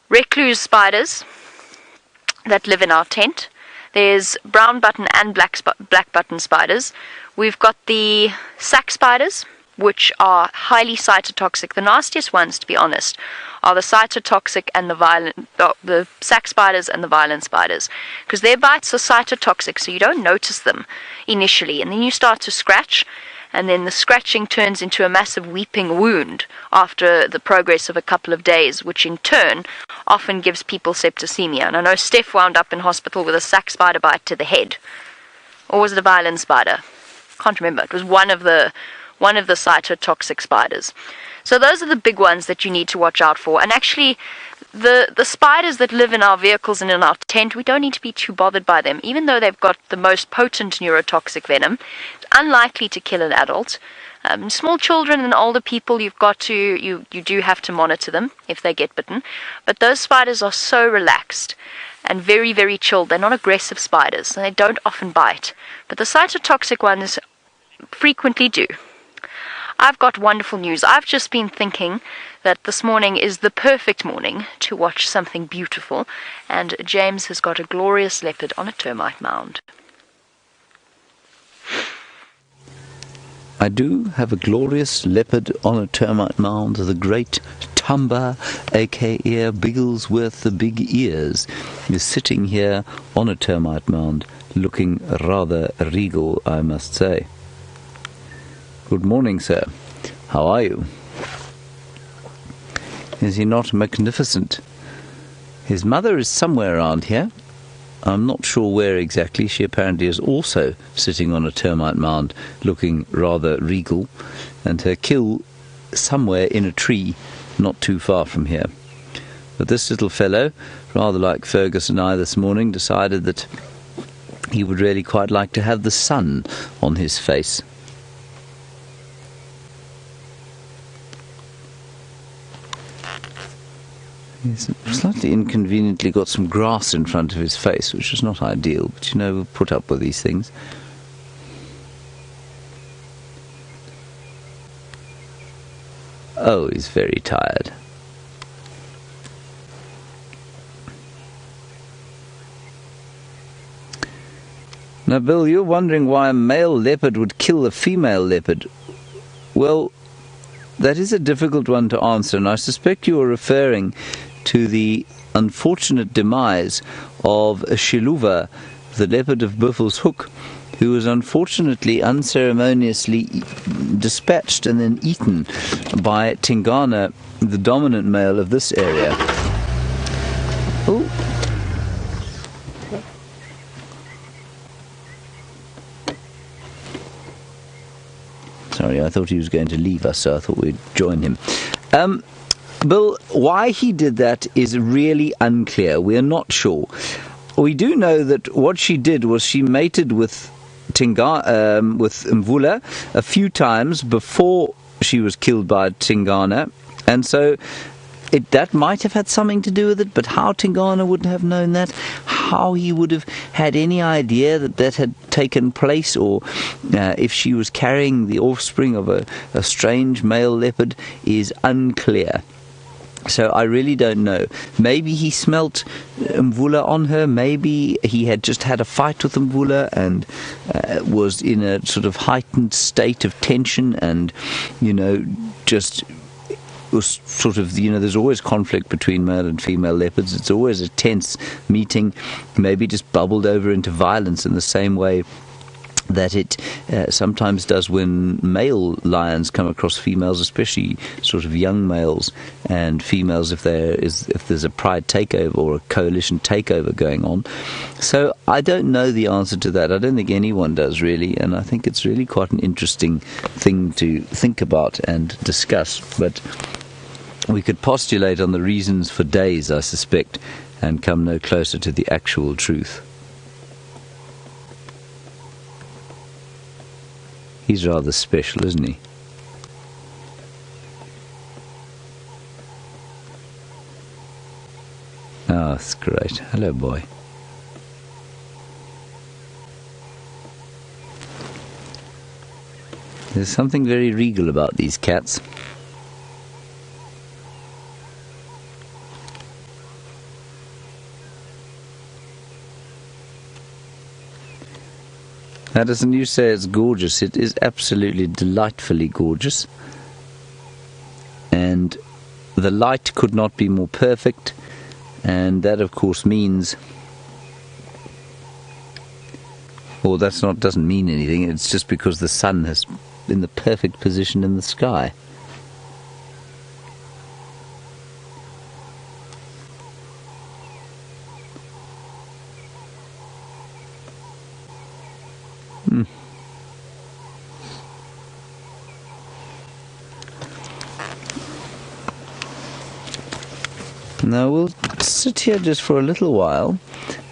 [SPEAKER 4] recluse spiders that live in our tent. There's brown button and black button spiders. We've got the sac spiders, which are highly cytotoxic. The nastiest ones, to be honest, are the cytotoxic and the sac spiders and the violent spiders, because their bites are cytotoxic, so you don't notice them initially, and then you start to scratch, and then the scratching turns into a massive weeping wound after the progress of a couple of days, which in turn often gives people septicemia. And I know Steph wound up in hospital with a sac spider bite to the head. Or was it a violent spider? Can't remember. It was one of the cytotoxic spiders. So those are the big ones that you need to watch out for. And actually, the spiders that live in our vehicles and in our tent, we don't need to be too bothered by them. Even though they've got the most potent neurotoxic venom, it's unlikely to kill an adult. Small children and older people, you do have to monitor them if they get bitten. But those spiders are so relaxed and very, very chilled. They're not aggressive spiders, and they don't often bite. But the cytotoxic ones frequently do. I've got wonderful news. I've just been thinking that this morning is the perfect morning to watch something beautiful, and James has got a glorious leopard on a termite mound.
[SPEAKER 1] I do have a glorious leopard on a termite mound, the great Thamba, aka Bigglesworth the Big Ears, is sitting here on a termite mound, looking rather regal, I must say. Good morning, sir. How are you? Is he not magnificent? His mother is somewhere around here. I'm not sure where exactly. She apparently is also sitting on a termite mound, looking rather regal, and her kill somewhere in a tree not too far from here. But this little fellow, rather like Fergus and I this morning, decided that he would really quite like to have the sun on his face. He's slightly inconveniently got some grass in front of his face, which is not ideal, but you know, we'll put up with these things. Oh, he's very tired. Now, Bill, you're wondering why a male leopard would kill a female leopard. Well, that is a difficult one to answer, and I suspect you are referring to the unfortunate demise of a Shiluva, the leopard of Buffel's Hook, who was unfortunately unceremoniously dispatched and then eaten by Tingana, the dominant male of this area. Oh. Sorry, I thought he was going to leave us, so I thought we'd join him. Bill, why he did that is really unclear. We are not sure. We do know that what she did was she mated with Mvula a few times before she was killed by Tingana, and so that might have had something to do with it, but how Tingana wouldn't have known that, how he would have had any idea that had taken place, or if she was carrying the offspring of a strange male leopard, is unclear. So I really don't know. Maybe he smelt Mvula on her. Maybe he had just had a fight with Mvula and was in a sort of heightened state of tension and, just was sort of, there's always conflict between male and female leopards. It's always a tense meeting. Maybe just bubbled over into violence in the same way that it sometimes does when male lions come across females, especially sort of young males and females, if there's a pride takeover or a coalition takeover going on. So I don't know the answer to that. I don't think anyone does really, and I think it's really quite an interesting thing to think about and discuss. But we could postulate on the reasons for days, I suspect, and come no closer to the actual truth. He's rather special, isn't he? Oh, that's great. Hello, boy. There's something very regal about these cats. Addison, you say it's gorgeous. It is absolutely delightfully gorgeous. And the light could not be more perfect. And that, of course, means... Well, doesn't mean anything. It's just because the sun has in the perfect position in the sky. Now we'll sit here just for a little while,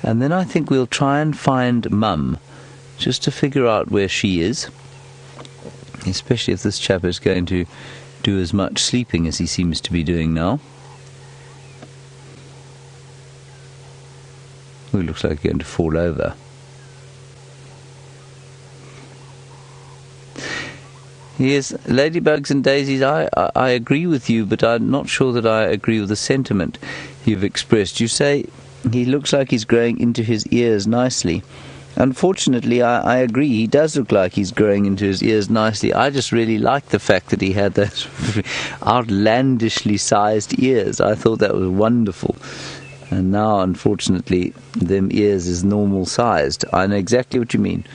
[SPEAKER 1] and then I think we'll try and find Mum, just to figure out where she is, especially if this chap is going to do as much sleeping as he seems to be doing now. Well, it looks like he's going to fall over. Yes, ladybugs and daisies, I agree with you, but I'm not sure that I agree with the sentiment you've expressed. You say he looks like he's growing into his ears nicely. Unfortunately, I agree, he does look like he's growing into his ears nicely. I just really like the fact that he had those outlandishly sized ears. I thought that was wonderful. And now, unfortunately, them ears is normal sized. I know exactly what you mean.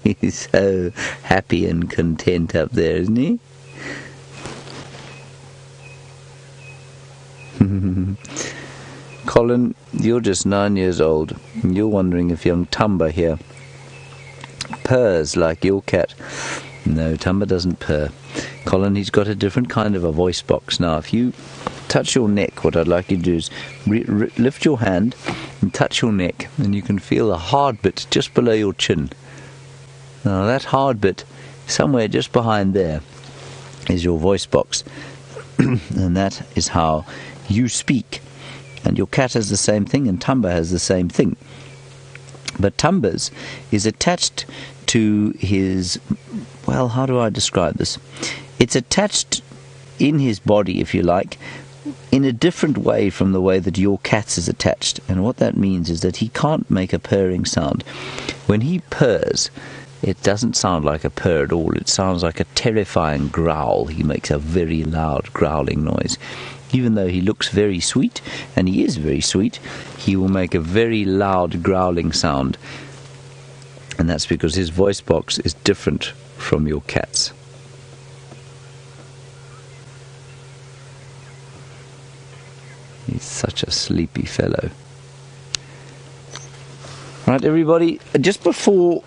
[SPEAKER 1] He's so happy and content up there, isn't he? Colin, you're just 9 years old, and you're wondering if young Thamba here purrs like your cat. No, Thamba doesn't purr. Colin, he's got a different kind of a voice box. Now, if you touch your neck, what I'd like you to do is lift your hand and touch your neck, and you can feel a hard bit just below your chin. Now, that hard bit, somewhere just behind there, is your voice box. And that is how you speak. And your cat has the same thing, and Thamba has the same thing. But Thamba's is attached to his... Well, how do I describe this? It's attached in his body, if you like, in a different way from the way that your cat's is attached. And what that means is that he can't make a purring sound. When he purrs, it doesn't sound like a purr at all. It sounds like a terrifying growl. He makes a very loud growling noise. Even though he looks very sweet, and he is very sweet, he will make a very loud growling sound. And that's because his voice box is different from your cat's. He's such a sleepy fellow. Right, everybody, just before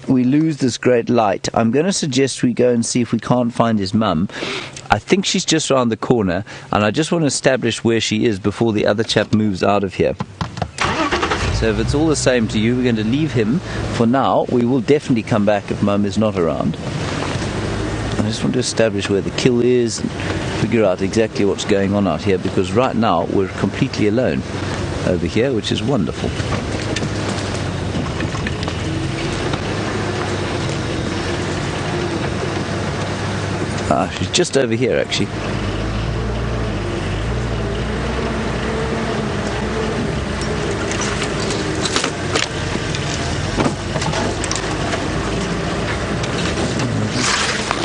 [SPEAKER 1] we lose this great light, I'm going to suggest we go and see if we can't find his mum. I think she's just around the corner, and I just want to establish where she is before the other chap moves out of here. So if it's all the same to you, we're going to leave him for now. We will definitely come back if mum is not around. I just want to establish where the kill is and figure out exactly what's going on out here, because right now we're completely alone over here, which is wonderful. She's just over here, actually.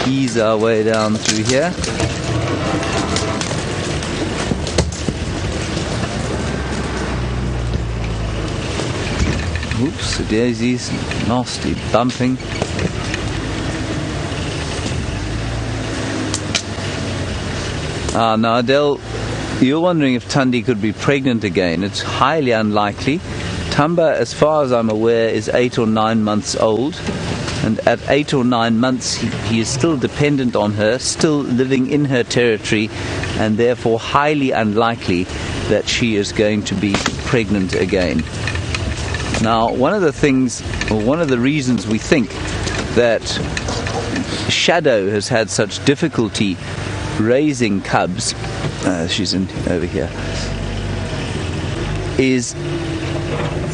[SPEAKER 1] Ease our way down through here. Oops, the daisies, nasty bumping. Now, Adele, you're wondering if Thandi could be pregnant again. It's highly unlikely. Thamba, as far as I'm aware, is 8 or 9 months old. And at 8 or 9 months, he is still dependent on her, still living in her territory, and therefore highly unlikely that she is going to be pregnant again. Now, one of the reasons we think that Shadow has had such difficulty raising cubs, she's over here,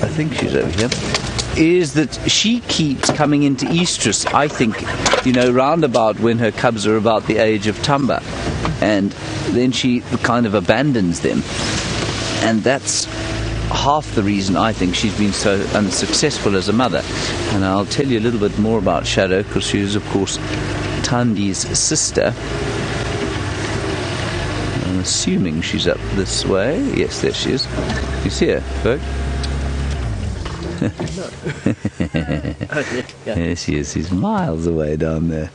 [SPEAKER 1] I think she's over here, is that she keeps coming into estrus, I think, round about when her cubs are about the age of Thamba, and then she kind of abandons them, and that's half the reason I think she's been so unsuccessful as a mother. And I'll tell you a little bit more about Shadow, because she is, of course, Thandi's sister. I'm assuming she's up this way. Yes, there she is. You see her, Berg? There she is. She's miles away down there.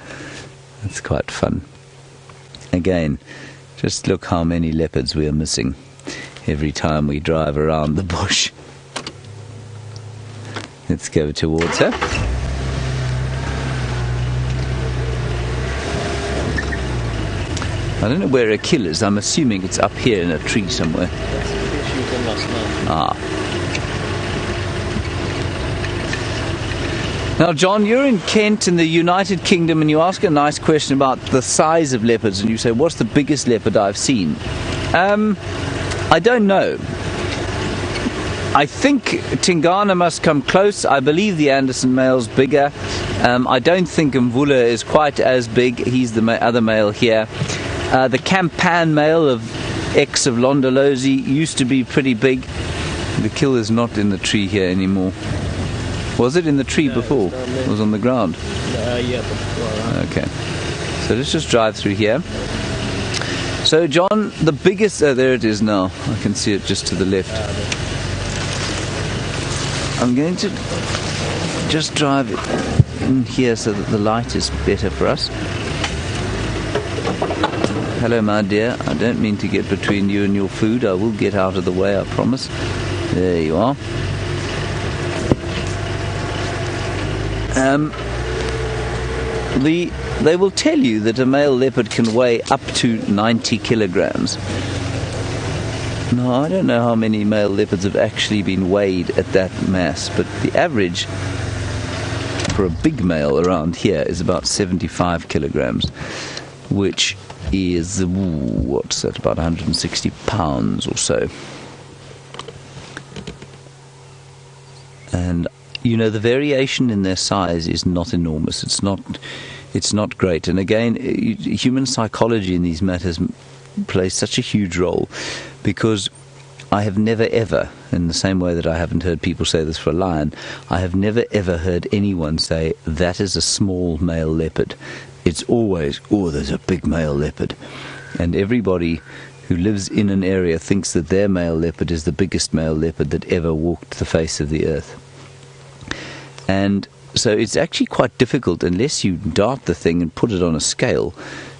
[SPEAKER 1] That's quite fun. Again, just look how many leopards we are missing every time we drive around the bush. Let's go towards her. I don't know where her kill is. I'm assuming it's up here in a tree somewhere. Ah. Now, John, you're in Kent in the United Kingdom, and you ask a nice question about the size of leopards, and you say, what's the biggest leopard I've seen? I don't know. I think Tingana must come close. I believe the Anderson male's bigger. I don't think Mvula is quite as big. He's the other male here. The Campan male of X of Londolozi used to be pretty big. The kill is not in the tree here anymore. Was it in the tree before? It was on the ground?
[SPEAKER 5] Yeah, before.
[SPEAKER 1] Okay. So let's just drive through here. So, John, the biggest... there it is now. I can see it just to the left. I'm going to just drive it in here so that the light is better for us. Hello, my dear. I don't mean to get between you and your food. I will get out of the way, I promise. There you are. They will tell you that a male leopard can weigh up to 90 kilograms. Now, I don't know how many male leopards have actually been weighed at that mass, but the average for a big male around here is about 75 kilograms, which is, what's that, about 160 pounds or so. And the variation in their size is not enormous. It's not It's not great. And again, human psychology in these matters plays such a huge role, because I have never ever, in the same way that I haven't heard people say this for a lion, I have never ever heard anyone say, that is a small male leopard. It's always, oh, there's a big male leopard. And everybody who lives in an area thinks that their male leopard is the biggest male leopard that ever walked the face of the earth. And so it's actually quite difficult, unless you dart the thing and put it on a scale,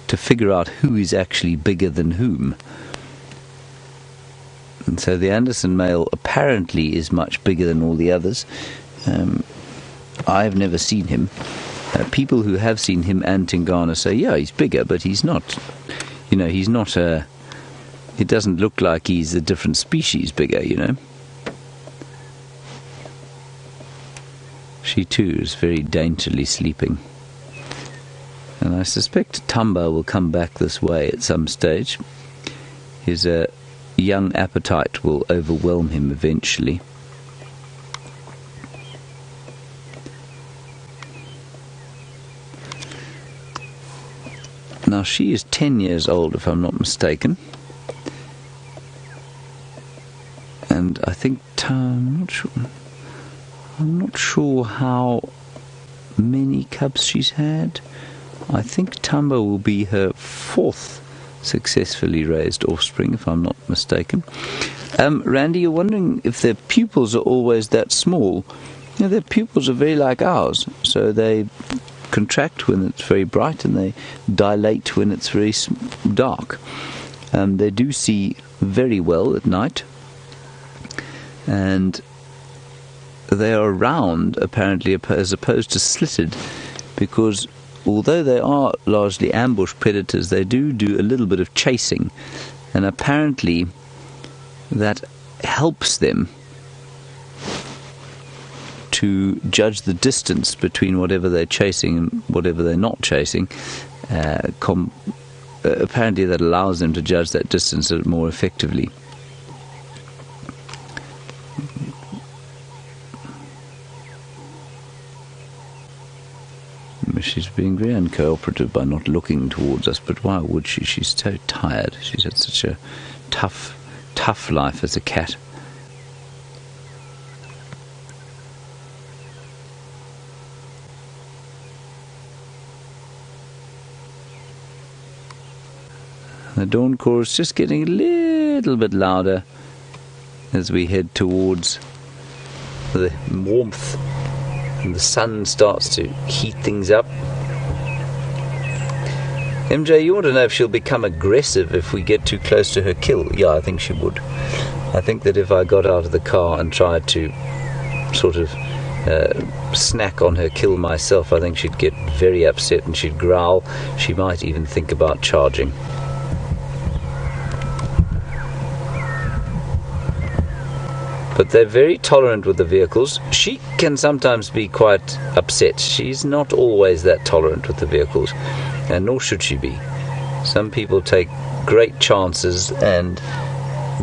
[SPEAKER 1] to figure out who is actually bigger than whom. And so the Anderson male apparently is much bigger than all the others. I've never seen him. People who have seen him and Tingana say, yeah, he's bigger, but he's not, he's not it doesn't look like he's a different species bigger, She too is very daintily sleeping. And I suspect Thamba will come back this way at some stage. His young appetite will overwhelm him eventually. Now she is 10 years old, if I'm not mistaken. And I think, I'm not sure how many cubs she's had. I think Thamba will be her 4th successfully raised offspring, if I'm not mistaken. Randy, you're wondering if their pupils are always that small. Their pupils are very like ours, so they contract when it's very bright and they dilate when it's very dark. They do see very well at night, and they are round apparently as opposed to slitted, because although they are largely ambush predators, they do a little bit of chasing, and apparently that helps them to judge the distance between whatever they're chasing and whatever they're not chasing. Apparently that allows them to judge that distance more effectively. She's being very uncooperative by not looking towards us, but why would she? She's so tired. She's had such a tough life as a cat. The dawn call is just getting a little bit louder as we head towards the warmth, and the sun starts to heat things up. MJ, you want to know if she'll become aggressive if we get too close to her kill? Yeah, I think she would. I think that if I got out of the car and tried to sort of snack on her kill myself, I think she'd get very upset and she'd growl. She might even think about charging. But they're very tolerant with the vehicles. She can sometimes be quite upset. She's not always that tolerant with the vehicles, and nor should she be. Some people take great chances and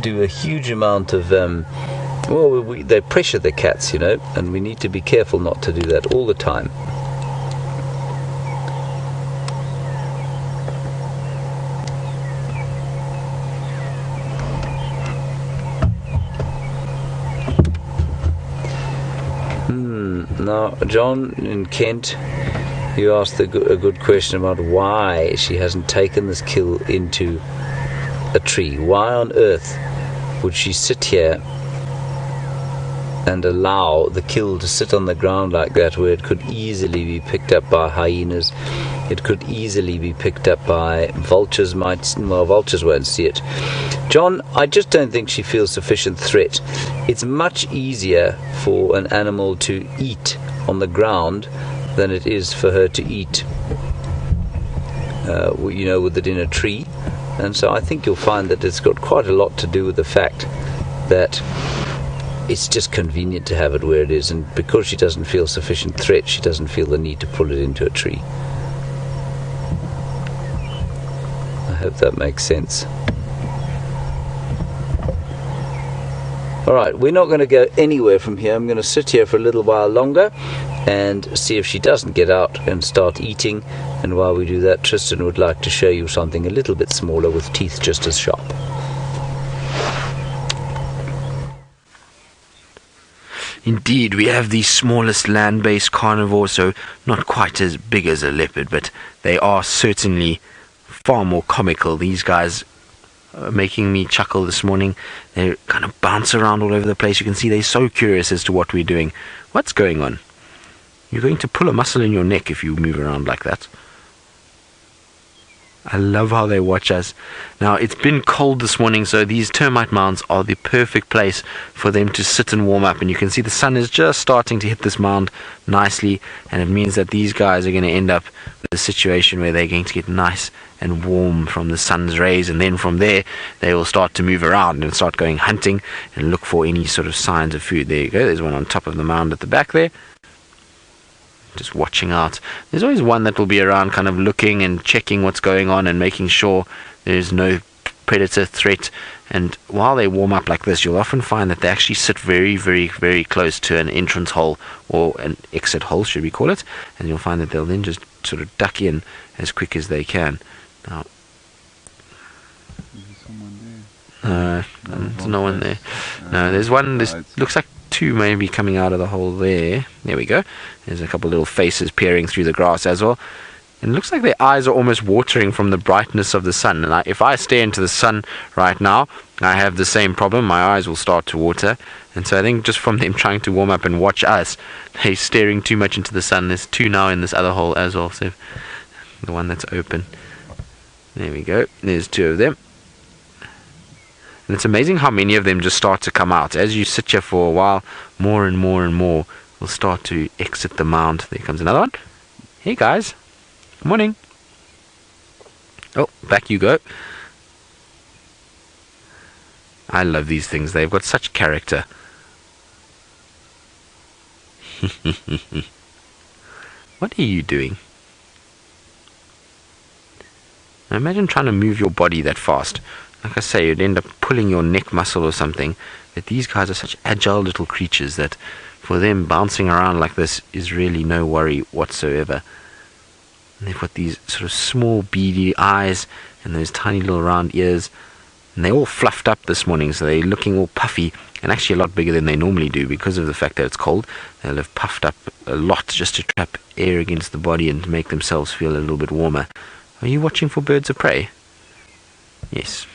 [SPEAKER 1] do a huge amount of they pressure the cats, and we need to be careful not to do that all the time. Now, John in Kent, you asked a good question about why she hasn't taken this kill into a tree. Why on earth would she sit here and allow the kill to sit on the ground like that, where it could easily be picked up by hyenas, it could easily be picked up by vultures. Vultures won't see it. John, I just don't think she feels sufficient threat. It's much easier for an animal to eat on the ground than it is for her to eat with it in a tree. And so I think you'll find that it's got quite a lot to do with the fact that it's just convenient to have it where it is, and because she doesn't feel sufficient threat, she doesn't feel the need to pull it into a tree. I hope that makes sense. Alright, we're not going to go anywhere from here. I'm going to sit here for a little while longer and see if she doesn't get out and start eating, And while we do that, Tristan would like to show you something a little bit smaller with teeth just as sharp.
[SPEAKER 3] Indeed, we have the smallest land-based carnivores, so not quite as big as a leopard, but they are certainly far more comical. These guys are making me chuckle this morning. They kind of bounce around all over the place. You can see they're so curious as to what we're doing. What's going on? You're going to pull a muscle in your neck if you move around like that. I love how they watch us. Now, it's been cold this morning, so these termite mounds are the perfect place for them to sit and warm up. And you can see the sun is just starting to hit this mound nicely, and it means that these guys are going to end up with a situation where they're going to get nice and warm from the sun's rays, and then from there they will start to move around and start going hunting and look for any sort of signs of food. There you go, there's one on top of the mound at the back there, just watching out. There's always one that will be around kind of looking and checking what's going on and making sure there's no predator threat. And while they warm up like this, you'll often find that they actually sit very, very, very close to an entrance hole, or an exit hole should we call it, and you'll find that they'll then just sort of duck in as quick as they can. Now, there's no one there. No, there's one. This looks like two maybe coming out of the hole there. There we go. There's a couple little faces peering through the grass as well. And it looks like their eyes are almost watering from the brightness of the sun. And if I stare into the sun right now, I have the same problem. My eyes will start to water. And so I think just from them trying to warm up and watch us, they're staring too much into the sun. There's two now in this other hole as well. So the one that's open. There we go. There's two of them. And it's amazing how many of them just start to come out. As you sit here for a while, more and more and more will start to exit the mound. There comes another one. Hey guys. Good morning. Oh, back you go. I love these things. They've got such character. What are you doing? Now imagine trying to move your body that fast. Like I say, you'd end up pulling your neck muscle or something. But these guys are such agile little creatures that for them bouncing around like this is really no worry whatsoever. And they've got these sort of small beady eyes and those tiny little round ears. And they're all fluffed up this morning, so they're looking all puffy and actually a lot bigger than they normally do because of the fact that it's cold. They'll have puffed up a lot just to trap air against the body and make themselves feel a little bit warmer. Are you watching for birds of prey? Yes.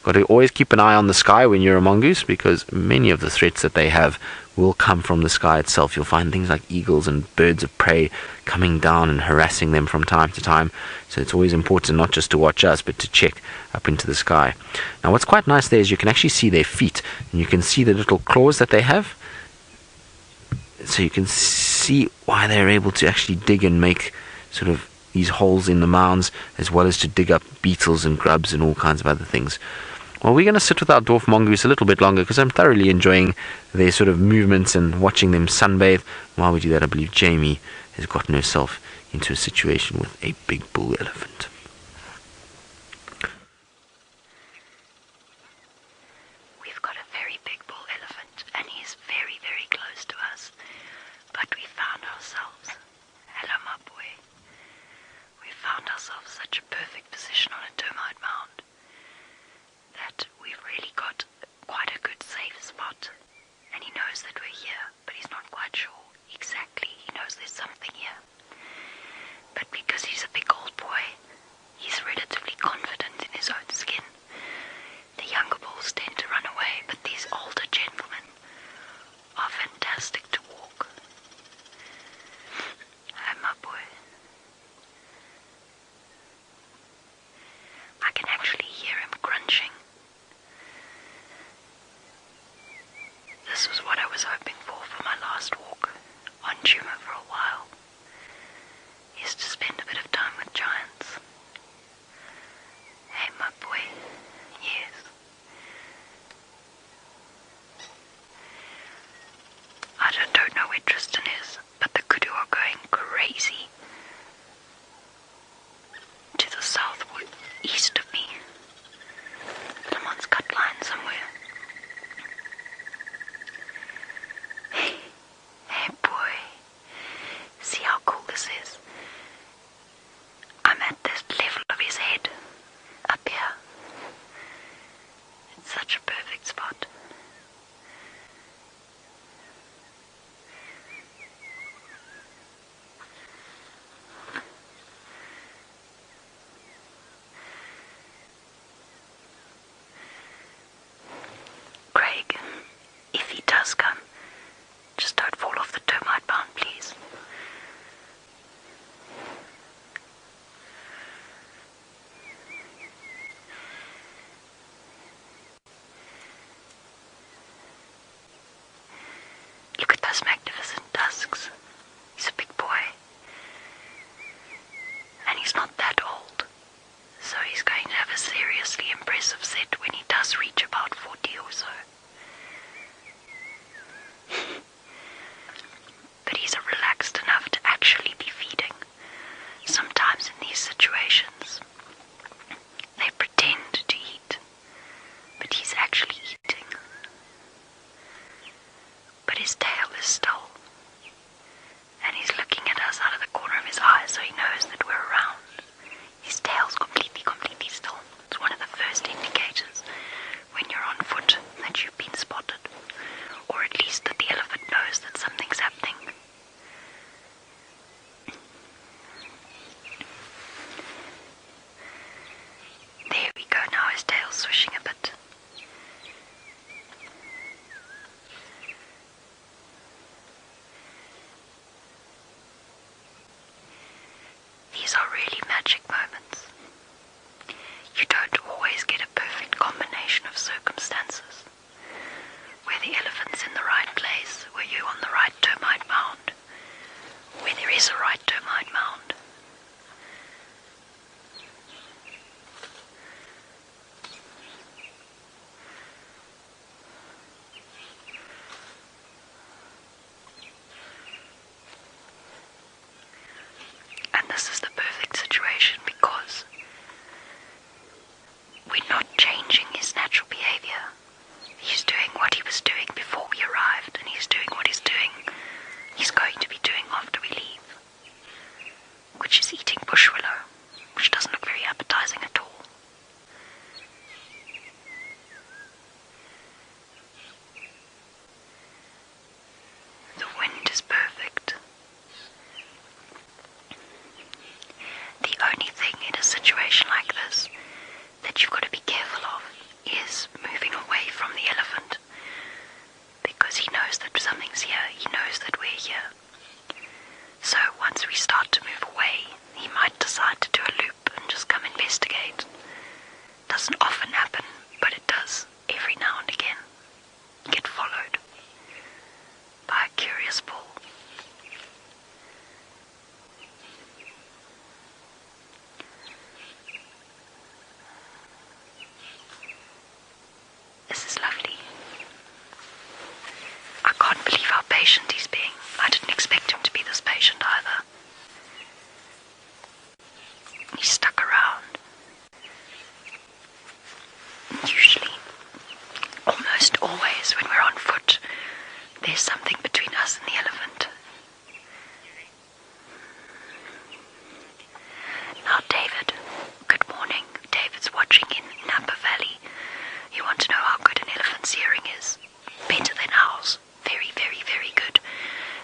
[SPEAKER 3] Got to always keep an eye on the sky when you're a mongoose, because many of the threats that they have will come from the sky itself. You'll find things like eagles and birds of prey coming down and harassing them from time to time. So it's always important not just to watch us, but to check up into the sky. Now what's quite nice there is you can actually see their feet, and you can see the little claws that they have. So you can see why they're able to actually dig and make sort of these holes in the mounds, as well as to dig up beetles and grubs and all kinds of other things. Well, we're going to sit with our dwarf mongoose a little bit longer because I'm thoroughly enjoying their sort of movements and watching them sunbathe. While we do that, I believe Jamie has gotten herself into a situation with a big bull elephant.
[SPEAKER 4] We've got a very big bull elephant, and he's very, very close to us. But we found ourselves, hello my boy, we found ourselves such a perfect position on a termite mound that we've really got quite a good safe spot. And he knows that we're here, but he's not quite sure exactly. He knows there's something here. But because he's a big old boy, he's relatively confident in his own skin. The younger bulls tend to run away, but these older gentlemen are fantastic to walk. Hi, my boy. I can actually hear him crunching. This was what I was hoping for my last walk on Djuma for a while, is to spend a bit of time with giants. Hey, my boy. Yes. I don't know where Tristan is, but the kudu are going crazy to the southeast of me. Someone's cut line somewhere. Hey boy, see how cool this is? is still. And he's looking at us out of the corner of his eye, so he knows that we're around. His tail's completely still. It's one of the first indicators when you're on foot that you've been spotted. Or at least that the elephant knows that something's happening. There we go, now his tail's swishing a bit. These are really magic moments. You don't always get a perfect combination of circumstances. Where the elephant's in the right place, where you're on the right termite mound, where there is a right termite mound. And this is the perfect situation because we're not changing his natural behavior. He's doing what he was doing before we arrived, and he's doing what he's going to be doing after we leave, which is eating bush willow, which doesn't look very appetizing at all. The wind is perfect. The only thing in a situation like this that you've got to be careful of is moving away from the elephant, because he knows that something's here, he knows that we're here. So once we start to move away, he might decide to do a loop and just come investigate. Doesn't often happen, but it does every now and again. Get followed by a curious bull. This is lovely. I can't believe how patient he's being. I didn't expect him to be this patient either. He stuck around. Usually, almost always when we're on foot, there's something between us and the elephant. Now David, good morning. David's watching in Napa Valley. You want to know how good an elephant's hearing is? Better than ours. Very, very, very good.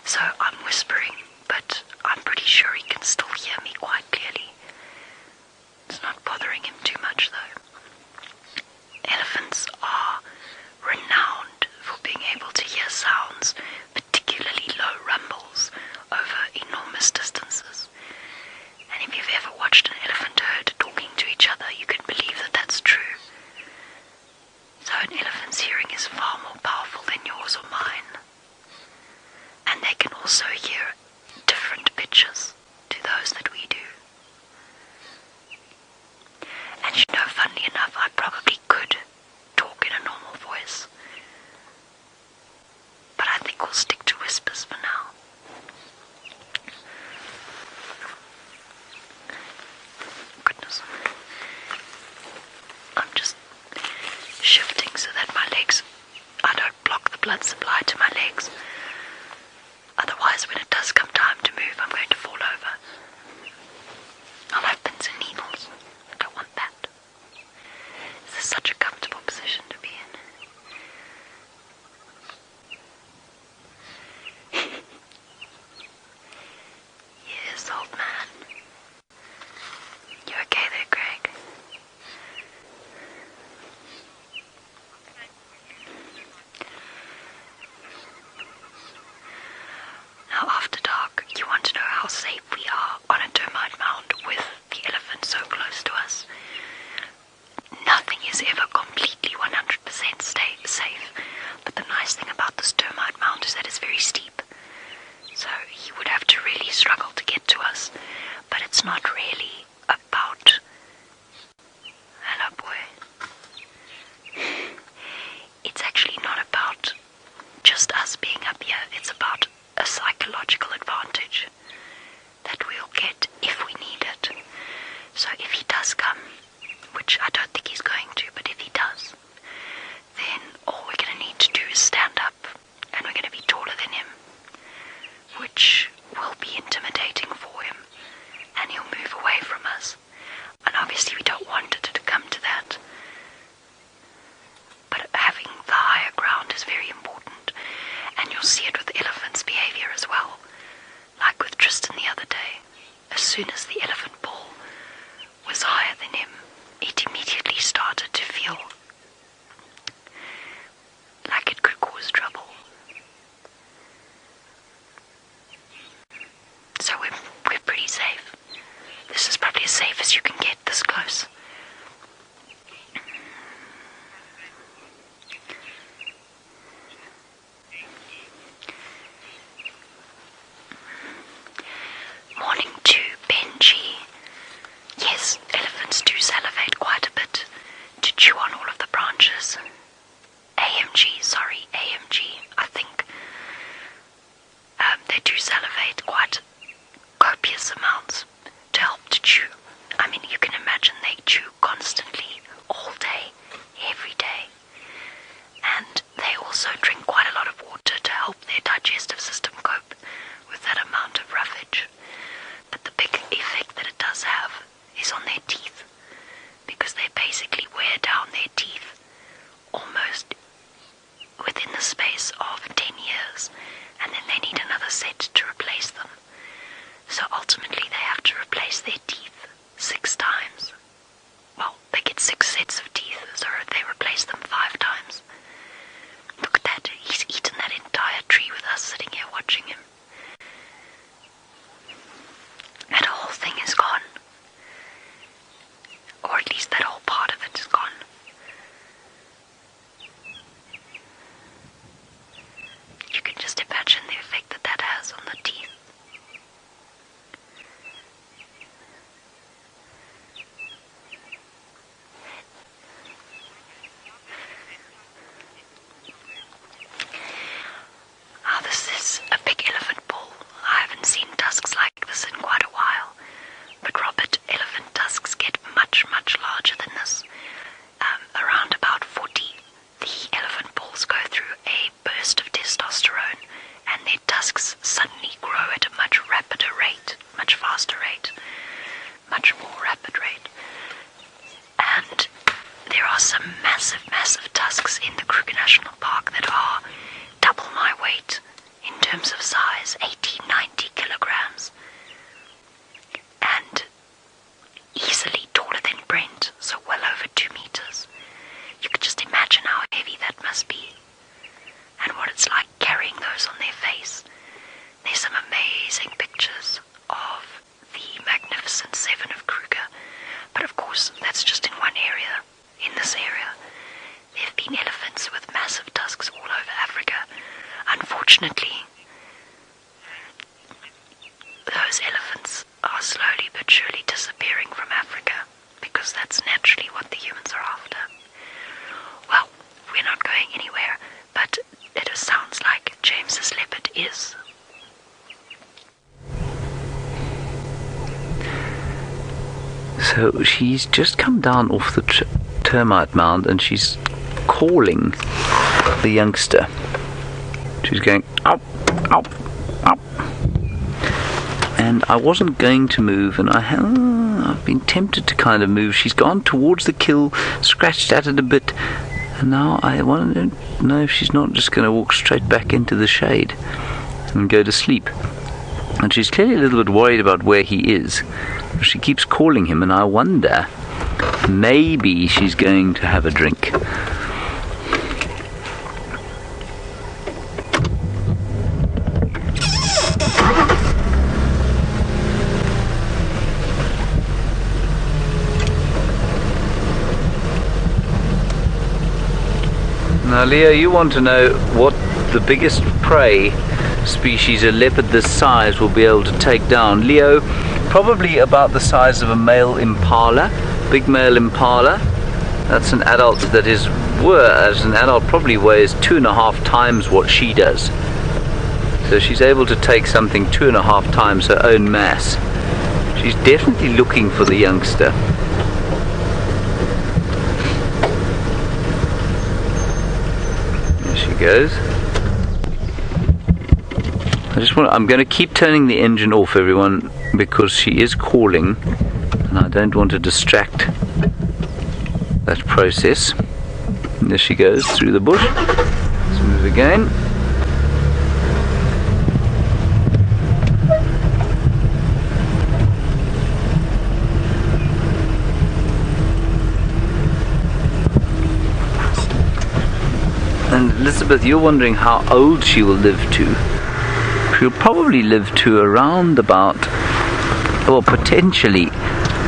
[SPEAKER 4] So I'm whispering, but I'm pretty sure he can still hear me quite clearly. It's not bothering him too much though. Elephants are renowned for being able to hear sounds you'll see it with elephants' behavior as well. Like with Tristan the other day. As soon as the elephant bull was higher than him, it immediately started to feel like it could cause trouble. So we're pretty safe. This is probably as safe as you can get this close. Morning to Benji. Yes, elephants do salivate quite a bit to chew on all of the branches. AMG, I think. They do salivate quite copious amounts to help to chew. I mean, you can imagine they chew constantly, all day, every day. And they also drink quite a lot of water to help their digestive system cope with that amount of roughage. But the big effect that it does have is on their teeth, because they basically wear down their teeth almost within the space of 10 years, and then they need another set to replace them. So ultimately they have to replace their teeth 6 times. Well, they get 6 sets of teeth, so they replace them 5 times. Look at that, he's eaten that entire tree with us sitting here watching him. That whole thing is gone. Or at least that whole part of it is gone. You can just imagine the effect that that has on the teeth. This is a big elephant bull. I haven't seen tusks like this in quite a while. But Robert, elephant tusks get much, much larger than this. Around about 40, the elephant bulls go through a burst of testosterone, and their tusks suddenly grow at a much rapider rate, much faster rate, much more rapid rate. And there are some massive, massive tusks in the Kruger National Park that are double my weight in terms of size, 80, 90 kilograms. And easily taller than Brent, so well over 2 meters. You could just imagine how heavy that must be, and what it's like carrying those on their face. There's some amazing pictures of the magnificent 7 of Kruger, but of course that's just in one area. In this area, there have been elephants with massive tusks all over Africa. Unfortunately, those elephants are slowly but surely disappearing from Africa, because that's naturally what the humans are after. Well, we're not going anywhere, but it sounds like James's leopard is.
[SPEAKER 1] So she's just come down off the termite mound and she's calling the youngster. She's going, "Ow, ow, ow." And I wasn't going to move, and I've been tempted to kind of move. She's gone towards the kill, scratched at it a bit, and now I want to know if she's not just going to walk straight back into the shade and go to sleep. And she's clearly a little bit worried about where he is. She keeps calling him, and I wonder, maybe she's going to have a drink. Now, Leo, you want to know what the biggest prey species a leopard this size will be able to take down. Leo, probably about the size of a male impala, big male impala. That's an adult that is, as an adult, probably weighs 2.5 times what she does. So she's able to take something 2.5 times her own mass. She's definitely looking for the youngster. Goes. I'm going to keep turning the engine off, everyone, because she is calling and I don't want to distract that process. And there she goes through the bush. Let's move again. Elizabeth, you're wondering how old she will live to. She'll probably live to around about, or potentially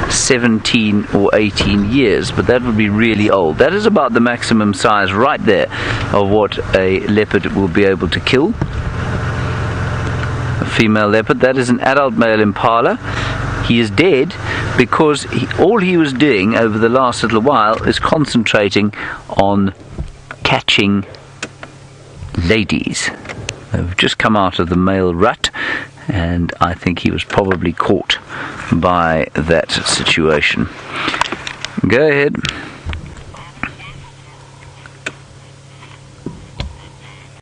[SPEAKER 1] 17 or 18 years, but that would be really old. That is about the maximum size right there of what a leopard will be able to kill. A female leopard. That is an adult male impala. He is dead because all he was doing over the last little while is concentrating on catching ladies. They've just come out of the male rut, and I think he was probably caught by that situation. Go ahead.